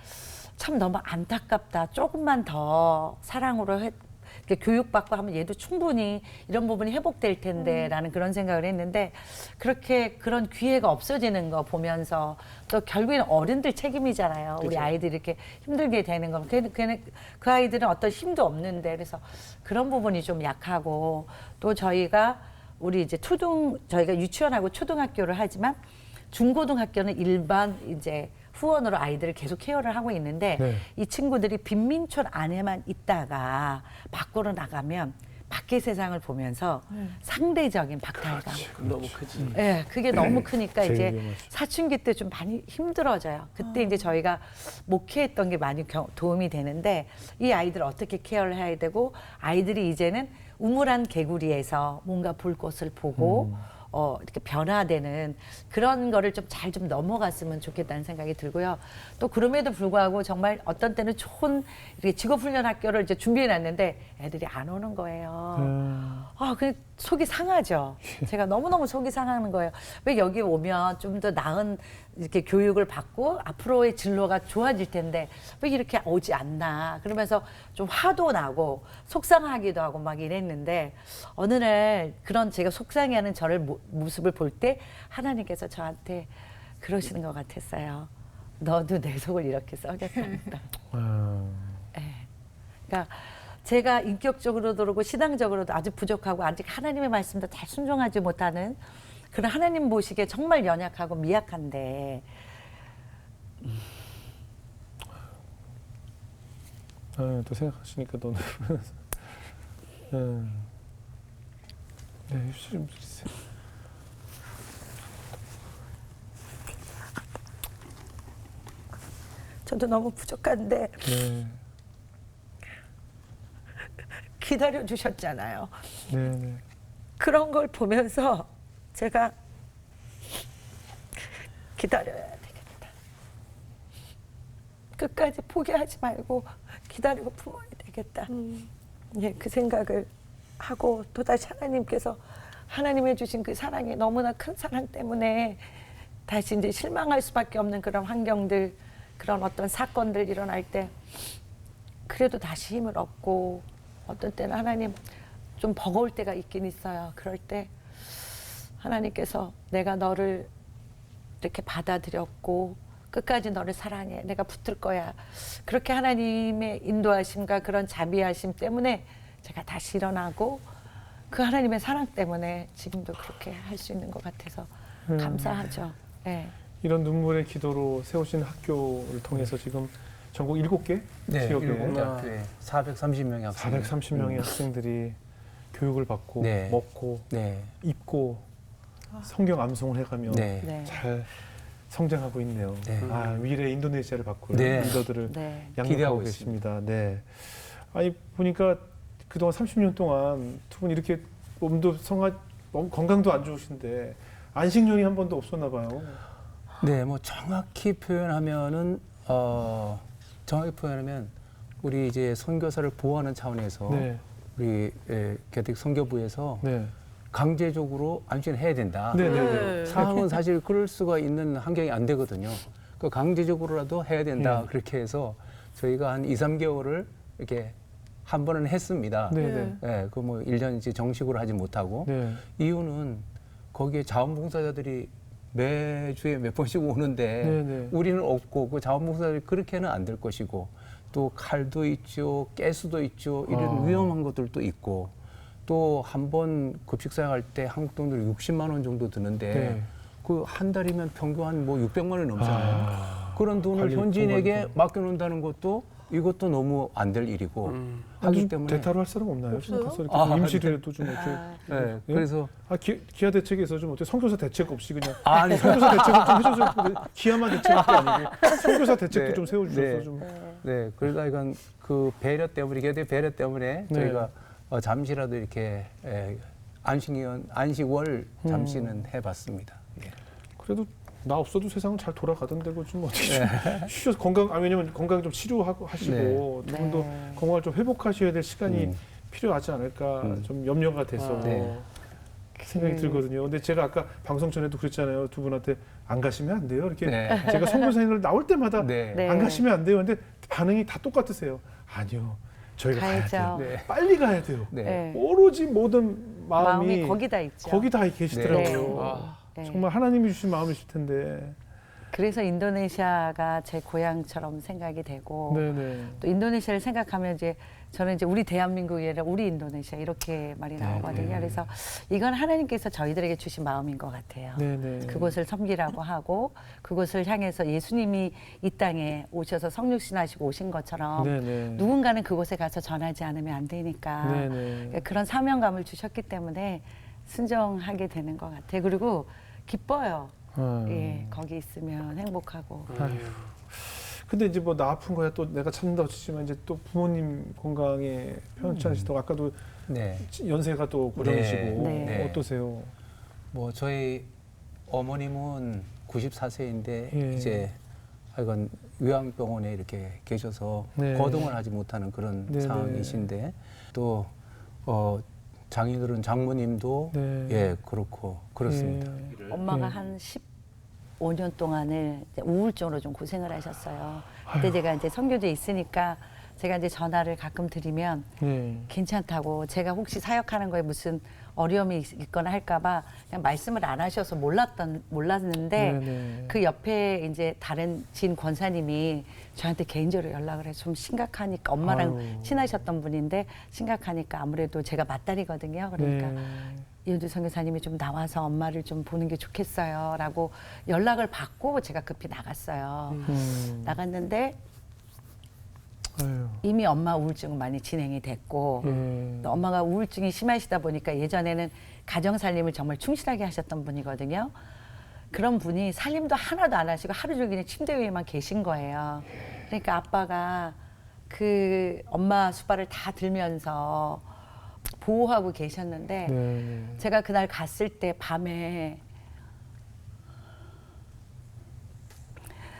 참 너무 안타깝다. 조금만 더 사랑으로 이렇게 교육받고 하면 얘도 충분히 이런 부분이 회복될 텐데라는 그런 생각을 했는데 그렇게 그런 기회가 없어지는 거 보면서 또 결국에는 어른들 책임이잖아요. 우리 아이들이 이렇게 힘들게 되는 건 그 아이들은 어떤 힘도 없는데 그래서 그런 부분이 좀 약하고 또 저희가 우리 이제 저희가 유치원하고 초등학교를 하지만 중고등학교는 일반 이제 후원으로 아이들을 계속 케어를 하고 있는데 네. 이 친구들이 빈민촌 안에만 있다가 밖으로 나가면 밖의 세상을 보면서 상대적인 박탈감. 너무 크지. 예, 그게 너무 크니까 제일 이제 위험하죠. 사춘기 때 좀 많이 힘들어져요. 그때 이제 저희가 목회했던 게 많이 도움이 되는데 이 아이들을 어떻게 케어를 해야 되고 아이들이 이제는 우물한 개구리에서 뭔가 볼 것을 보고 이렇게 변화되는 그런 거를 좀 잘 좀 넘어갔으면 좋겠다는 생각이 들고요. 또 그럼에도 불구하고 정말 어떤 때는 좋은 이렇게 직업훈련 학교를 이제 준비해 놨는데 애들이 안 오는 거예요. 그 속이 상하죠. 제가 너무너무 속이 상하는 거예요. 왜 여기 오면 좀 더 나은 이렇게 교육을 받고 앞으로의 진로가 좋아질 텐데 왜 이렇게 오지 않나. 그러면서 좀 화도 나고 속상하기도 하고 막 이랬는데 어느 날 그런 제가 속상해하는 저를 모습을 볼 때 하나님께서 저한테 그러시는 것 같았어요. 너도 내 속을 이렇게 썩였단다. 그러니까 제가 인격적으로도 그렇고 신앙적으로도 아주 부족하고 아직 하나님의 말씀도 잘 순종하지 못하는 그런 하나님 보시기에 정말 연약하고 미약한데 또 생각하시니까 너무 네, 휴지 좀 주세요. 저도 너무 부족한데 네, 기다려 주셨잖아요. 네, 네. 그런 걸 보면서 제가 기다려야 되겠다. 끝까지 포기하지 말고 기다리고 품어야 되겠다. 예, 그 생각을 하고 또다시 하나님께서 하나님의 주신 그 사랑이 너무나 큰 사랑 때문에 다시 이제 실망할 수밖에 없는 그런 환경들, 그런 어떤 사건들 일어날 때 그래도 다시 힘을 얻고 어떤 때는 하나님 좀 버거울 때가 있긴 있어요. 그럴 때 하나님께서 내가 너를 이렇게 받아들였고 끝까지 너를 사랑해. 내가 붙을 거야. 그렇게 하나님의 인도하심과 그런 자비하심 때문에 제가 다시 일어나고 그 하나님의 사랑 때문에 지금도 그렇게 할 수 있는 것 같아서 감사하죠. 네. 이런 눈물의 기도로 세우신 학교를 통해서 지금 전국 7개 네, 지역에 7개 학교에 430명의 학생. 430명의 학생들이 교육을 받고 네. 먹고 네. 입고 성경 암송을 해가며 네. 네. 잘 성장하고 있네요. 네. 미래 인도네시아를 바꿀 네. 리더들을 네. 양육하고 기대하고 계십니다. 네. 아니 보니까 그동안 30년 동안 두 분 이렇게 몸도 건강도 안 좋으신데 안식년이 한 번도 없었나 봐요. 네, 뭐 정확히 표현하면 우리 이제 선교사를 보호하는 차원에서 네. 우리 개택 선교부에서 네. 강제적으로 안식을 해야 된다. 네, 네, 네. 상황은 사실 그럴 수가 있는 환경이 안 되거든요. 그 강제적으로라도 해야 된다. 그렇게 해서 저희가 한 2, 3개월을 이렇게 한 번은 했습니다. 네, 네. 네, 그 뭐 1년 이제 정식으로 하지 못하고 네. 이유는 거기에 자원봉사자들이 매주에 몇 번씩 오는데 네, 네. 우리는 없고 그 자원봉사자들이 그렇게는 안 될 것이고 또 칼도 있죠, 가스도 있죠, 이런 위험한 것들도 있고 또 한 번 급식사역 할 때 한국 돈으로 60만 원 정도 드는데 네. 그 한 달이면 평균 한 뭐 600만 원이 넘잖아요. 그런 돈을 관리 현지인에게 공간도. 맡겨놓는다는 것도 이것도 너무 안 될 일이고 하기 때문에 대타로 할 사람 없나요? 좀 없어요? 가서 이렇게 좀 임시라도 좀 이렇게 네, 예? 그래서 기아 대책에서 좀 어떻게 선교사 대책 없이 그냥 아니 선교사 대책을 좀 해줘서 기아만 대책할 게 아니고 선교사 대책도 네, 좀 세워주셔서 네. 좀 네, 그러다 이건 그 배려 때문에 이게 배려 때문에 네. 저희가 잠시라도 이렇게 안식월 잠시는 해봤습니다. 예. 그래도 나 없어도 세상은 잘 돌아가던 데고 좀 어떻게 쉬셔서 왜냐면 건강 좀 치료하고 하시고 두 분도 건강을 좀 회복하셔야 될 시간이 필요하지 않을까 좀 염려가 돼서 네. 생각이 들거든요. 근데 제가 아까 방송 전에도 그랬잖아요. 두 분한테 안 가시면 안 돼요. 이렇게 네. 제가 선교사님들 나올 때마다 네. 네. 안 가시면 안 돼요. 근데 반응이 다 똑같으세요. 아니요, 저희가 가야 가야죠. 돼요. 네. 빨리 가야 돼요. 네. 네. 오로지 모든 마음이 마음이 거기다 있죠. 거기다 계시더라고요. 네. 아. 네. 정말 하나님이 주신 마음이실 텐데. 그래서 인도네시아가 제 고향처럼 생각이 되고 네네. 또 인도네시아를 생각하면 이제 저는 이제 우리 대한민국이 아니라 우리 인도네시아 이렇게 말이 나오거든요. 그래서 이건 하나님께서 저희들에게 주신 마음인 것 같아요. 네네. 그곳을 섬기라고 하고 그곳을 향해서 예수님이 이 땅에 오셔서 성육신하시고 오신 것처럼 네네. 누군가는 그곳에 가서 전하지 않으면 안 되니까 네네. 그러니까 그런 사명감을 주셨기 때문에 순종하게 되는 것 같아요. 그리고 기뻐요. 예, 거기 있으면 행복하고. 아휴. 근데 이제 뭐 나 아픈 거야 또 내가 참는다고 치지만 이제 또 부모님 건강에 편찮으시다고 아까도 네. 연세가 또 고령이시고 네. 네. 어떠세요? 뭐 저희 어머님은 94세인데 예. 이제 하여간 요양병원에 이렇게 계셔서 네. 거동을 하지 못하는 그런 네네. 상황이신데 또 장인어른 장모님도 네. 예 그렇고 그렇습니다. 예. 엄마가 예. 한 15년 동안을 이제 우울증으로 좀 고생을 하셨어요. 그때 제가 이제 선교지에 있으니까 제가 이제 전화를 가끔 드리면 네. 괜찮다고 제가 혹시 사역하는 거에 무슨 어려움이 있거나 할까봐 그냥 말씀을 안 하셔서 몰랐는데 네네. 그 옆에 이제 다른 진 권사님이 저한테 개인적으로 연락을 해서 좀 심각하니까 엄마랑 아유. 친하셨던 분인데 심각하니까 아무래도 제가 맞다리거든요. 그러니까 네. 이현주 선교사님이 좀 나와서 엄마를 좀 보는 게 좋겠어요 라고 연락을 받고 제가 급히 나갔어요. 나갔는데 아유. 이미 엄마 우울증은 많이 진행이 됐고 예. 또 엄마가 우울증이 심하시다 보니까 예전에는 가정살림을 정말 충실하게 하셨던 분이거든요. 그런 분이 살림도 하나도 안 하시고 하루 종일 그냥 침대 위에만 계신 거예요. 그러니까 아빠가 그 엄마 수발을 다 들면서 보호하고 계셨는데 네. 제가 그날 갔을 때 밤에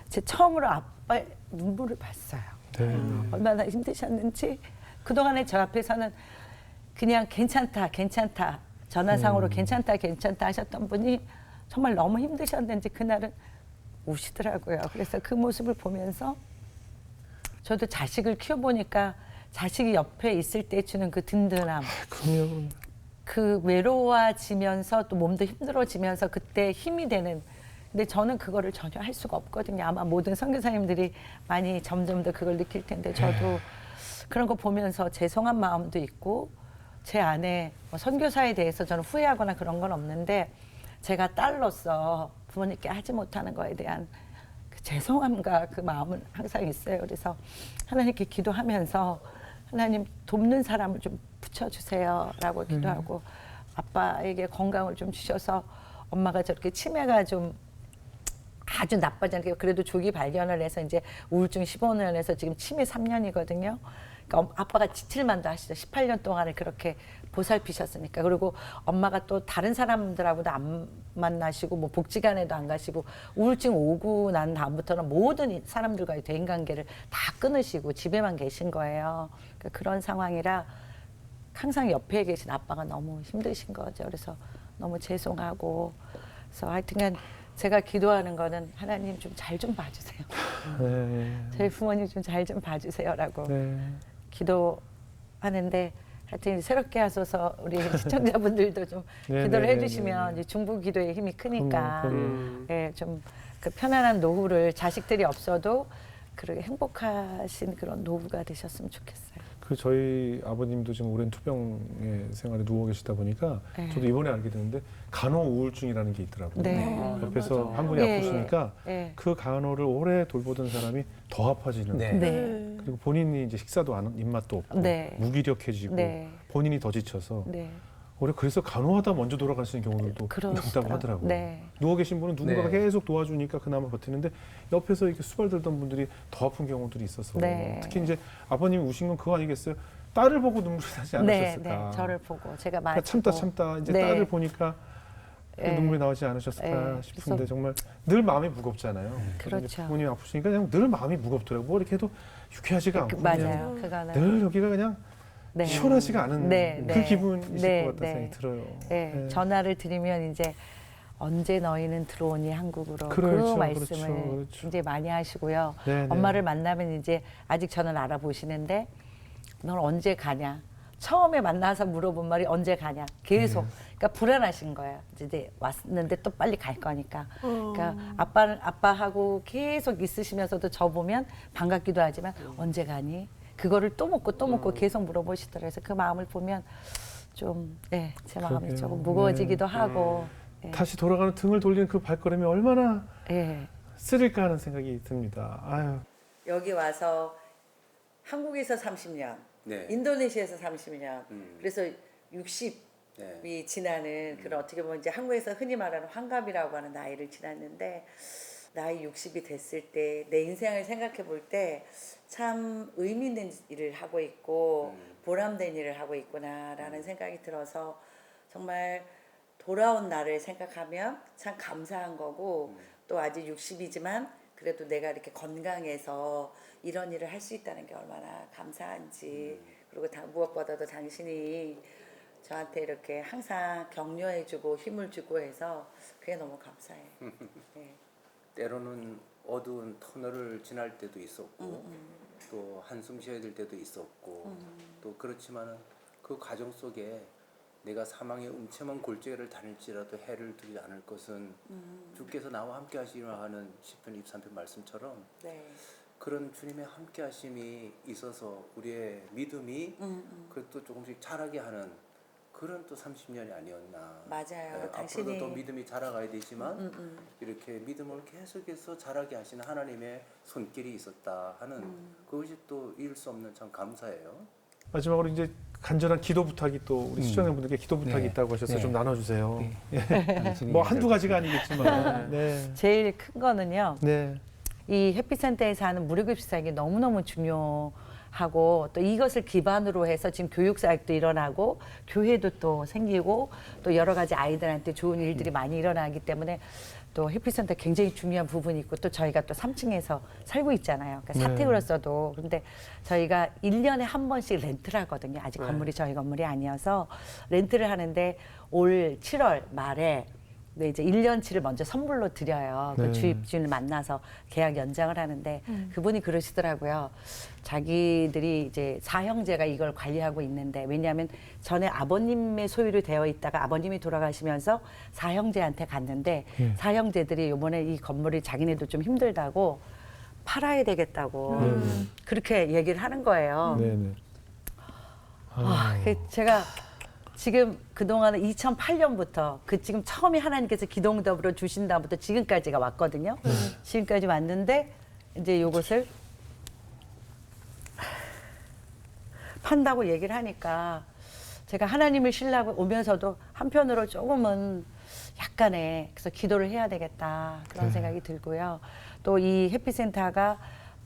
제 처음으로 아빠의 눈물을 봤어요. 네. 얼마나 힘드셨는지 그동안에 저 앞에서는 그냥 괜찮다 괜찮다 전화상으로 괜찮다 괜찮다 하셨던 분이 정말 너무 힘드셨는지 그날은 우시더라고요. 그래서 그 모습을 보면서 저도 자식을 키워보니까 자식이 옆에 있을 때 주는 그 든든함 그럼요. 그 외로워지면서 또 몸도 힘들어지면서 그때 힘이 되는 근데 저는 그거를 전혀 할 수가 없거든요. 아마 모든 선교사님들이 많이 점점 더 그걸 느낄 텐데 저도 그런 거 보면서 죄송한 마음도 있고 제 안에 뭐 선교사에 대해서 저는 후회하거나 그런 건 없는데 제가 딸로서 부모님께 하지 못하는 거에 대한 그 죄송함과 그 마음은 항상 있어요. 그래서 하나님께 기도하면서 하나님 돕는 사람을 좀 붙여주세요라고 기도하고 아빠에게 건강을 좀 주셔서 엄마가 저렇게 치매가 좀 아주 나빠지 않게 그래도 조기 발견을 해서 이제 우울증 15년을 해서 지금 치매 3년이거든요. 그러니까 아빠가 지칠만도 하시죠. 18년 동안을 그렇게 보살피셨으니까. 그리고 엄마가 또 다른 사람들하고도 안 만나시고 뭐 복지관에도 안 가시고 우울증 오고 난 다음부터는 모든 사람들과의 대인관계를 다 끊으시고 집에만 계신 거예요. 그러니까 그런 상황이라 항상 옆에 계신 아빠가 너무 힘드신 거죠. 그래서 너무 죄송하고 그래서 하여튼간 제가 기도하는 거는 하나님 좀 잘 좀 봐주세요. 네. 저희 부모님 좀 잘 좀 봐주세요라고 네. 기도하는데 하여튼 새롭게 하소서 우리 시청자분들도 좀 네, 기도를 네, 해주시면 네, 네. 이제 중보 기도의 힘이 크니까 그럼요. 예, 좀 그 편안한 노후를 자식들이 없어도 그렇게 행복하신 그런 노후가 되셨으면 좋겠어요. 그 저희 아버님도 지금 오랜 투병의 생활에 누워 계시다 보니까 네. 저도 이번에 알게 됐는데 간호 우울증이라는 게 있더라고요. 네. 옆에서 한 분이 예, 아프시니까 예. 그 간호를 오래 돌보던 사람이 더 아파지는. 네. 네. 그리고 본인이 이제 식사도 안 입맛도 없고 네. 무기력해지고 네. 본인이 더 지쳐서 네. 오히려 그래서 간호하다 먼저 돌아가시는 경우들도 그러시더라고요. 있다고 하더라고요. 네. 누워 계신 분은 누군가가 네. 계속 도와주니까 그나마 버티는데 옆에서 이렇게 수발들던 분들이 더 아픈 경우들이 있어서 네. 특히 이제 아버님이 우신 건 그거 아니겠어요? 딸을 보고 눈물이 나지 네, 않으셨을까? 네, 저를 보고 제가 그러니까 마치고 참다 이제 네. 딸을 보니까 네. 눈물이 나오지 않으셨을까 네, 싶은데 그래서- 정말 늘 마음이 무겁잖아요. 그래서 이제 그렇죠. 부모님 아프시니까 그냥 늘 마음이 무겁더라고요. 뭐 이렇게 해도 유쾌하지가 않고 그냥 맞아요. 그거는 늘 여기가 그냥 네. 시원하지가 않은 네, 그 네. 기분이실 네, 것 같다는 네. 생각이 들어요. 네, 네. 전화를 드리면 이제 언제 너희는 들어오니 한국으로 그렇죠, 그 말씀을 그렇죠, 그렇죠. 굉장히 많이 하시고요. 네, 엄마를 만나면 이제 아직 저는 알아보시는데 넌 언제 가냐? 처음에 만나서 물어본 말이 언제 가냐? 계속. 그러니까 불안하신 거예요. 이제 왔는데 또 빨리 갈 거니까. 그러니까 아빠하고 계속 있으시면서도 저 보면 반갑기도 하지만 언제 가니? 그거를 또 묻고 계속 물어보시더라고요. 그래서 그 마음을 보면 좀, 네, 제 마음이 그러게요. 조금 무거워지기도 하고. 네. 다시 돌아가는 등을 돌리는 그 발걸음이 얼마나 네. 쓰릴까 하는 생각이 듭니다. 아유. 여기 와서 한국에서 30년, 네. 인도네시아에서 30년, 음. 그래서 60이 네. 지나는 그런 어떻게 보면 이제 한국에서 흔히 말하는 환갑이라고 하는 나이를 지났는데 나이 60이 됐을 때 내 인생을 생각해 볼 때 참 의미 있는 일을 하고 있고 보람된 일을 하고 있구나라는 생각이 들어서 정말 돌아온 나를 생각하면 참 감사한 거고 또 아직 60이지만 그래도 내가 이렇게 건강해서 이런 일을 할 수 있다는 게 얼마나 감사한지 그리고 무엇보다도 당신이 저한테 이렇게 항상 격려해주고 힘을 주고 해서 그게 너무 감사해요. 네. 때로는 어두운 터널을 지날 때도 있었고 또 한숨 쉬어야 될 때도 있었고 또 그렇지만은 그 과정 속에 내가 사망의 음침한 골짜기를 다닐지라도 해를 두지 않을 것은 주께서 나와 함께 하시리라 하는 시편 23편 말씀처럼 네. 그런 주님의 함께 하심이 있어서 우리의 믿음이 그것도 조금씩 자라게 하는 그런 또 30년이 아니었나. 맞아요. 앞으로도 더 믿음이 자라가야 되지만 이렇게 믿음을 계속해서 자라게 하시는 하나님의 손길이 있었다 하는 그것이 또 잃을 수 없는 참 감사예요. 마지막으로 이제 간절한 기도 부탁이 또 우리 시청자분들께 기도 부탁이 네. 있다고 하셔서 네. 좀 나눠주세요. 당신이 뭐 한두 가지가 아니겠지만. 네. 제일 큰 거는요. 네. 이 해피센터에서 하는 무료급식 사역이 너무너무 중요하고 또 이것을 기반으로 해서 지금 교육 사역도 일어나고 교회도 또 생기고 또 여러 가지 아이들한테 좋은 일들이 많이 일어나기 때문에 또 해피센터 굉장히 중요한 부분이 있고 또 저희가 또 3층에서 살고 있잖아요. 그러니까 사택으로서도 근데 저희가 1년에 한 번씩 렌트를 하거든요. 아직 건물이 저희 건물이 아니어서 렌트를 하는데 올 7월 말에 네, 이제 1년치를 먼저 선물로 드려요. 그 주입주를 만나서 계약 연장을 하는데 그분이 그러시더라고요. 자기들이 이제 사형제가 이걸 관리하고 있는데 왜냐하면 전에 아버님의 소유로 되어 있다가 아버님이 돌아가시면서 사형제한테 갔는데 사형제들이 이번에 이 건물이 자기네도 좀 힘들다고 팔아야 되겠다고 그렇게 얘기를 하는 거예요. 네네. 제가 지금 그동안 2008년부터 지금 처음에 하나님께서 기도응답으로 주신 다음부터 지금까지가 왔거든요. 지금까지 왔는데 이제 요것을 판다고 얘기를 하니까 제가 하나님을 신뢰하고 오면서도 한편으로 조금은 약간의 그래서 기도를 해야 되겠다 그런 생각이 들고요. 또 이 해피센터가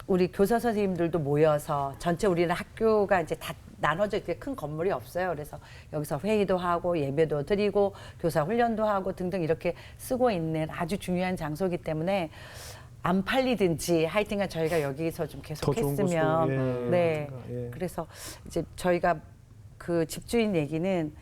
우리 교사 선생님들도 모여서 전체 우리는 학교가 이제 다 나눠져 이렇게 큰 건물이 없어요. 그래서 여기서 회의도 하고 예배도 드리고 교사 훈련도 하고 등등 이렇게 쓰고 있는 아주 중요한 장소이기 때문에 안 팔리든지 하여튼간 저희가 여기서 좀 계속 더 좋은 했으면 곳으로, 네. 예. 그래서 이제 저희가 그 집주인 얘기는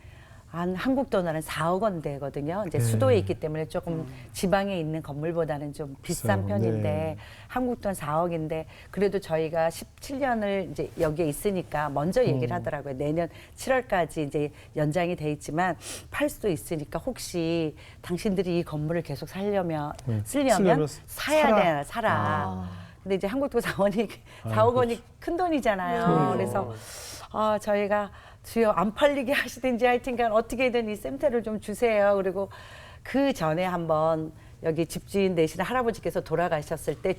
한 한국 돈으로는 4억 원대거든요. 이제 수도에 있기 때문에 조금 지방에 있는 건물보다는 좀 비싼 비싸요. 편인데 네. 한국 돈 4억인데 그래도 저희가 17년을 이제 여기에 있으니까 먼저 얘기를 하더라고요. 내년 7월까지 이제 연장이 돼 있지만 팔 수도 있으니까 혹시 당신들이 이 건물을 계속 쓰려면 쓰려면 사야 사라. 돼. 근데 이제 한국 돈 4억 원이 큰 돈이잖아요. 그래서 저희가 주여 안 팔리게 하시든지 하여튼간 어떻게든 이 센터를 좀 주세요. 그리고 그 전에 한번 여기 집주인 되시는 할아버지께서 돌아가셨을 때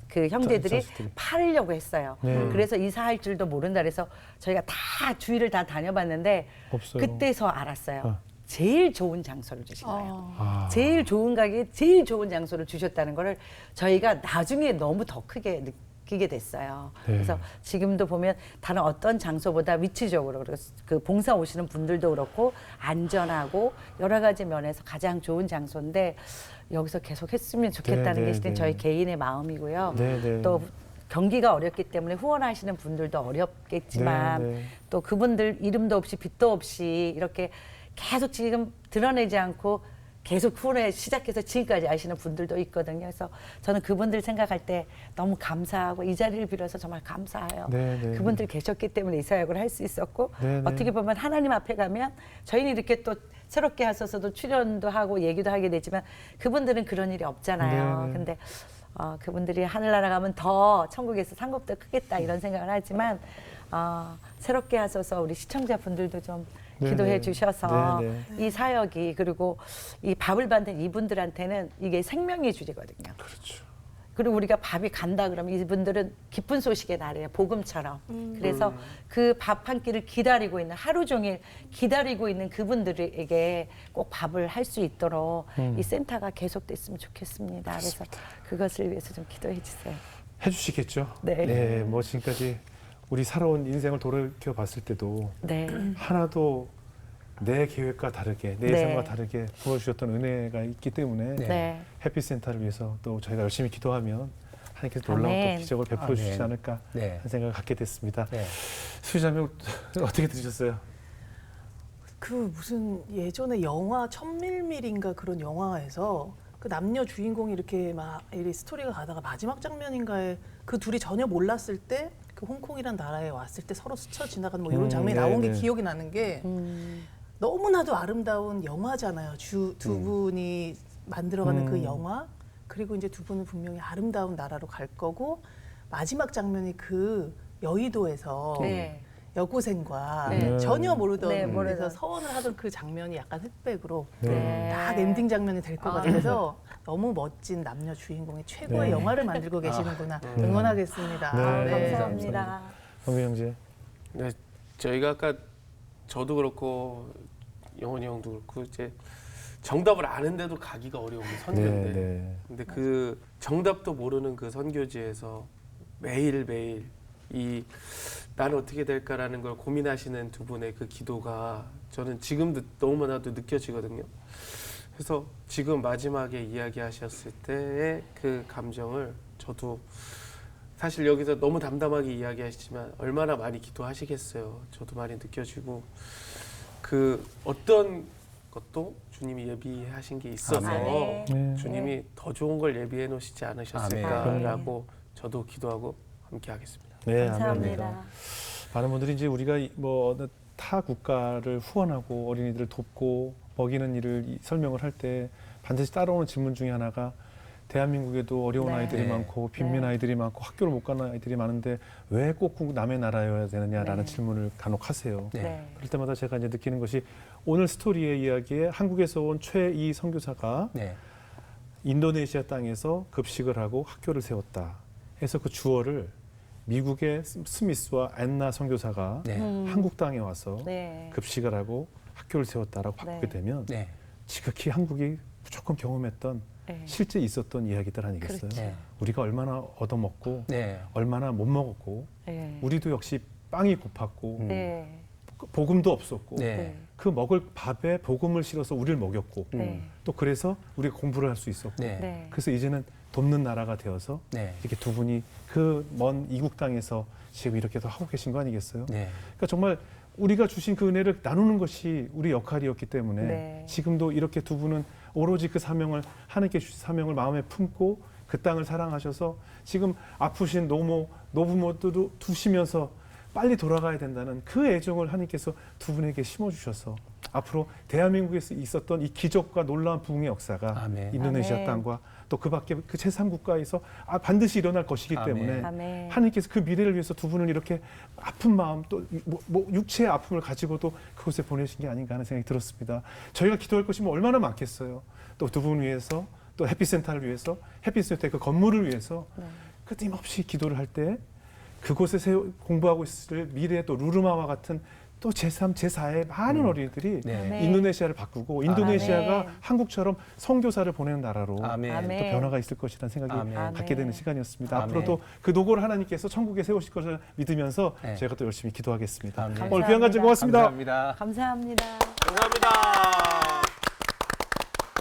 그 형제들이 자식들이. 팔려고 했어요. 그래서 이사할 줄도 모른다 그래서 저희가 다 주위를 다 다녀봤는데 없어요. 그때서 알았어요. 제일 좋은 장소를 주신 거예요. 제일 좋은 가게, 제일 좋은 장소를 주셨다는 거를 저희가 나중에 너무 더 크게 느끼게 됐어요. 네. 그래서 지금도 보면 다른 어떤 장소보다 위치적으로 그리고 그 봉사 오시는 분들도 그렇고 안전하고 여러 가지 면에서 가장 좋은 장소인데 여기서 계속 했으면 좋겠다는 게 실은 저희 개인의 마음이고요. 또 경기가 어렵기 때문에 후원하시는 분들도 어렵겠지만 또 그분들 이름도 없이 빛도 없이 이렇게 계속 지금 드러내지 않고 계속 후에 시작해서 지금까지 아시는 분들도 있거든요. 그래서 저는 그분들 생각할 때 너무 감사하고 이 자리를 빌어서 정말 감사해요. 네, 네. 그분들 계셨기 때문에 이 사역을 할 수 있었고 네, 네. 어떻게 보면 하나님 앞에 가면 저희는 이렇게 또 새롭게 하셔서도 출연도 하고 얘기도 하게 되지만 그분들은 그런 일이 없잖아요. 네, 네. 근데 그분들이 하늘나라 가면 더 천국에서 상급도 크겠다 이런 생각을 하지만 새롭게 하셔서 우리 시청자분들도 좀 기도해 네네. 주셔서 네네. 이 사역이 그리고 이 밥을 받는 이분들한테는 이게 생명의 줄이거든요. 그렇죠. 그리고 우리가 밥이 간다 그러면 이분들은 기쁜 소식의 날이에요. 복음처럼. 그래서 그 밥 한 끼를 기다리고 있는 하루 종일 기다리고 있는 그분들에게 꼭 밥을 할 수 있도록 이 센터가 계속됐으면 좋겠습니다. 그래서 그것을 위해서 좀 기도해 주세요. 해주시겠죠. 네. 뭐 지금까지 우리 살아온 인생을 돌이켜 봤을 때도 네. 하나도 내 계획과 다르게 내 네. 예상과 다르게 부어주셨던 은혜가 있기 때문에 네. 해피센터를 위해서 또 저희가 열심히 기도하면 하나님께서 놀라운 아멘. 또 기적을 베풀어 주시지 아멘. 않을까 네. 하는 생각을 갖게 됐습니다. 네. 수희자매 어떻게 들으셨어요? 그 무슨 예전에 영화 1000mm인가 그런 영화에서 그 남녀 주인공이 이렇게 막 이 스토리가 가다가 마지막 장면인가에 그 둘이 전혀 몰랐을 때 그 홍콩이란 나라에 왔을 때 서로 스쳐 지나가는 뭐 이런 장면이 나온 게 네네. 기억이 나는 게 너무나도 아름다운 영화잖아요. 두 분이 만들어가는 그 영화 그리고 이제 두 분은 분명히 아름다운 나라로 갈 거고 마지막 장면이 그 여의도에서 네. 여고생과 네. 전혀 모르던 네, 데서 모르던. 서원을 하던 그 장면이 약간 흑백으로 네. 딱 엔딩 장면이 될 것 같아서 너무 멋진 남녀 주인공의 최고의 네. 영화를 만들고 계시는구나 응원하겠습니다. 네. 감사합니다. 황규 형제. 네, 저희가 아까 저도 그렇고 영원이 형도 그렇고 이제 정답을 아는데도 가기가 어려운 게 선교인데 네. 근데 그 정답도 모르는 그 선교지에서 매일매일 이 나는 어떻게 될까라는 걸 고민하시는 두 분의 그 기도가 저는 지금도 너무나도 느껴지거든요. 그래서 지금 마지막에 이야기하셨을 때의 그 감정을 저도 사실 여기서 너무 담담하게 이야기하시지만 얼마나 많이 기도하시겠어요. 저도 많이 느껴지고 그 어떤 것도 주님이 예비하신 게 있어서 아멘. 네. 주님이 더 좋은 걸 예비해 놓으시지 않으셨을까라고 저도 기도하고 함께 하겠습니다. 네, 감사합니다. 아멘. 많은 분들이 이제 우리가 뭐 타 국가를 후원하고 어린이들을 돕고 먹이는 일을 설명을 할 때 반드시 따라오는 질문 중에 하나가 대한민국에도 어려운 네. 아이들이 네. 많고 빈민 아이들이 많고 학교를 못 가는 아이들이 많은데 왜 꼭 남의 나라여야 되느냐라는 네. 질문을 간혹 하세요. 네. 네. 그럴 때마다 제가 이제 느끼는 것이 오늘 스토리의 이야기에 한국에서 온 최이 선교사가 네. 인도네시아 땅에서 급식을 하고 학교를 세웠다. 해서 그 주어를 미국의 스미스와 앤나 선교사가 네. 한국 땅에 와서 네. 급식을 하고 학교를 세웠다라고 바꾸게 네. 되면 네. 지극히 한국이 무조건 경험했던 네. 실제 있었던 이야기들 아니겠어요? 그렇죠. 네. 우리가 얼마나 얻어먹고 네. 얼마나 못 먹었고 네. 우리도 역시 빵이 고팠고 네. 복음도 없었고 네. 그 먹을 밥에 복음을 실어서 우리를 먹였고 네. 또 그래서 우리가 공부를 할 수 있었고 네. 네. 그래서 이제는 돕는 나라가 되어서 네. 이렇게 두 분이 그 먼 이국 땅에서 지금 이렇게도 하고 계신 거 아니겠어요? 네. 그러니까 정말 우리가 주신 그 은혜를 나누는 것이 우리 역할이었기 때문에 네. 지금도 이렇게 두 분은 오로지 그 사명을 하나님께 주신 사명을 마음에 품고 그 땅을 사랑하셔서 지금 아프신 노부모도 두시면서 빨리 돌아가야 된다는 그 애정을 하나님께서 두 분에게 심어주셔서 앞으로 대한민국에서 있었던 이 기적과 놀라운 부흥의 역사가 아멘. 인도네시아 아멘. 땅과 또 그 밖에 그 제3국가에서 반드시 일어날 것이기 아멘. 때문에 아멘. 하나님께서 그 미래를 위해서 두 분을 이렇게 아픈 마음 또 육체의 아픔을 가지고도 그곳에 보내신 게 아닌가 하는 생각이 들었습니다. 저희가 기도할 것이 뭐 얼마나 많겠어요. 또 두 분을 위해서 또 해피센터를 위해서 해피센터의 그 건물을 위해서 끊임없이 기도를 할 때 그곳에 공부하고 있을 미래의 또 루르마와 같은 또 제3, 제4의 많은 어린이들이 네. 아멘. 인도네시아를 바꾸고 인도네시아가 아멘. 한국처럼 선교사를 보내는 나라로 아멘. 아멘. 또 변화가 있을 것이라는 생각이 아멘. 갖게 되는 시간이었습니다. 아멘. 앞으로도 그 노고를 하나님께서 천국에 세우실 것을 믿으면서 네. 저희가 또 열심히 기도하겠습니다. 아멘. 오늘 귀한 간증 고맙습니다. 감사합니다. 감사합니다.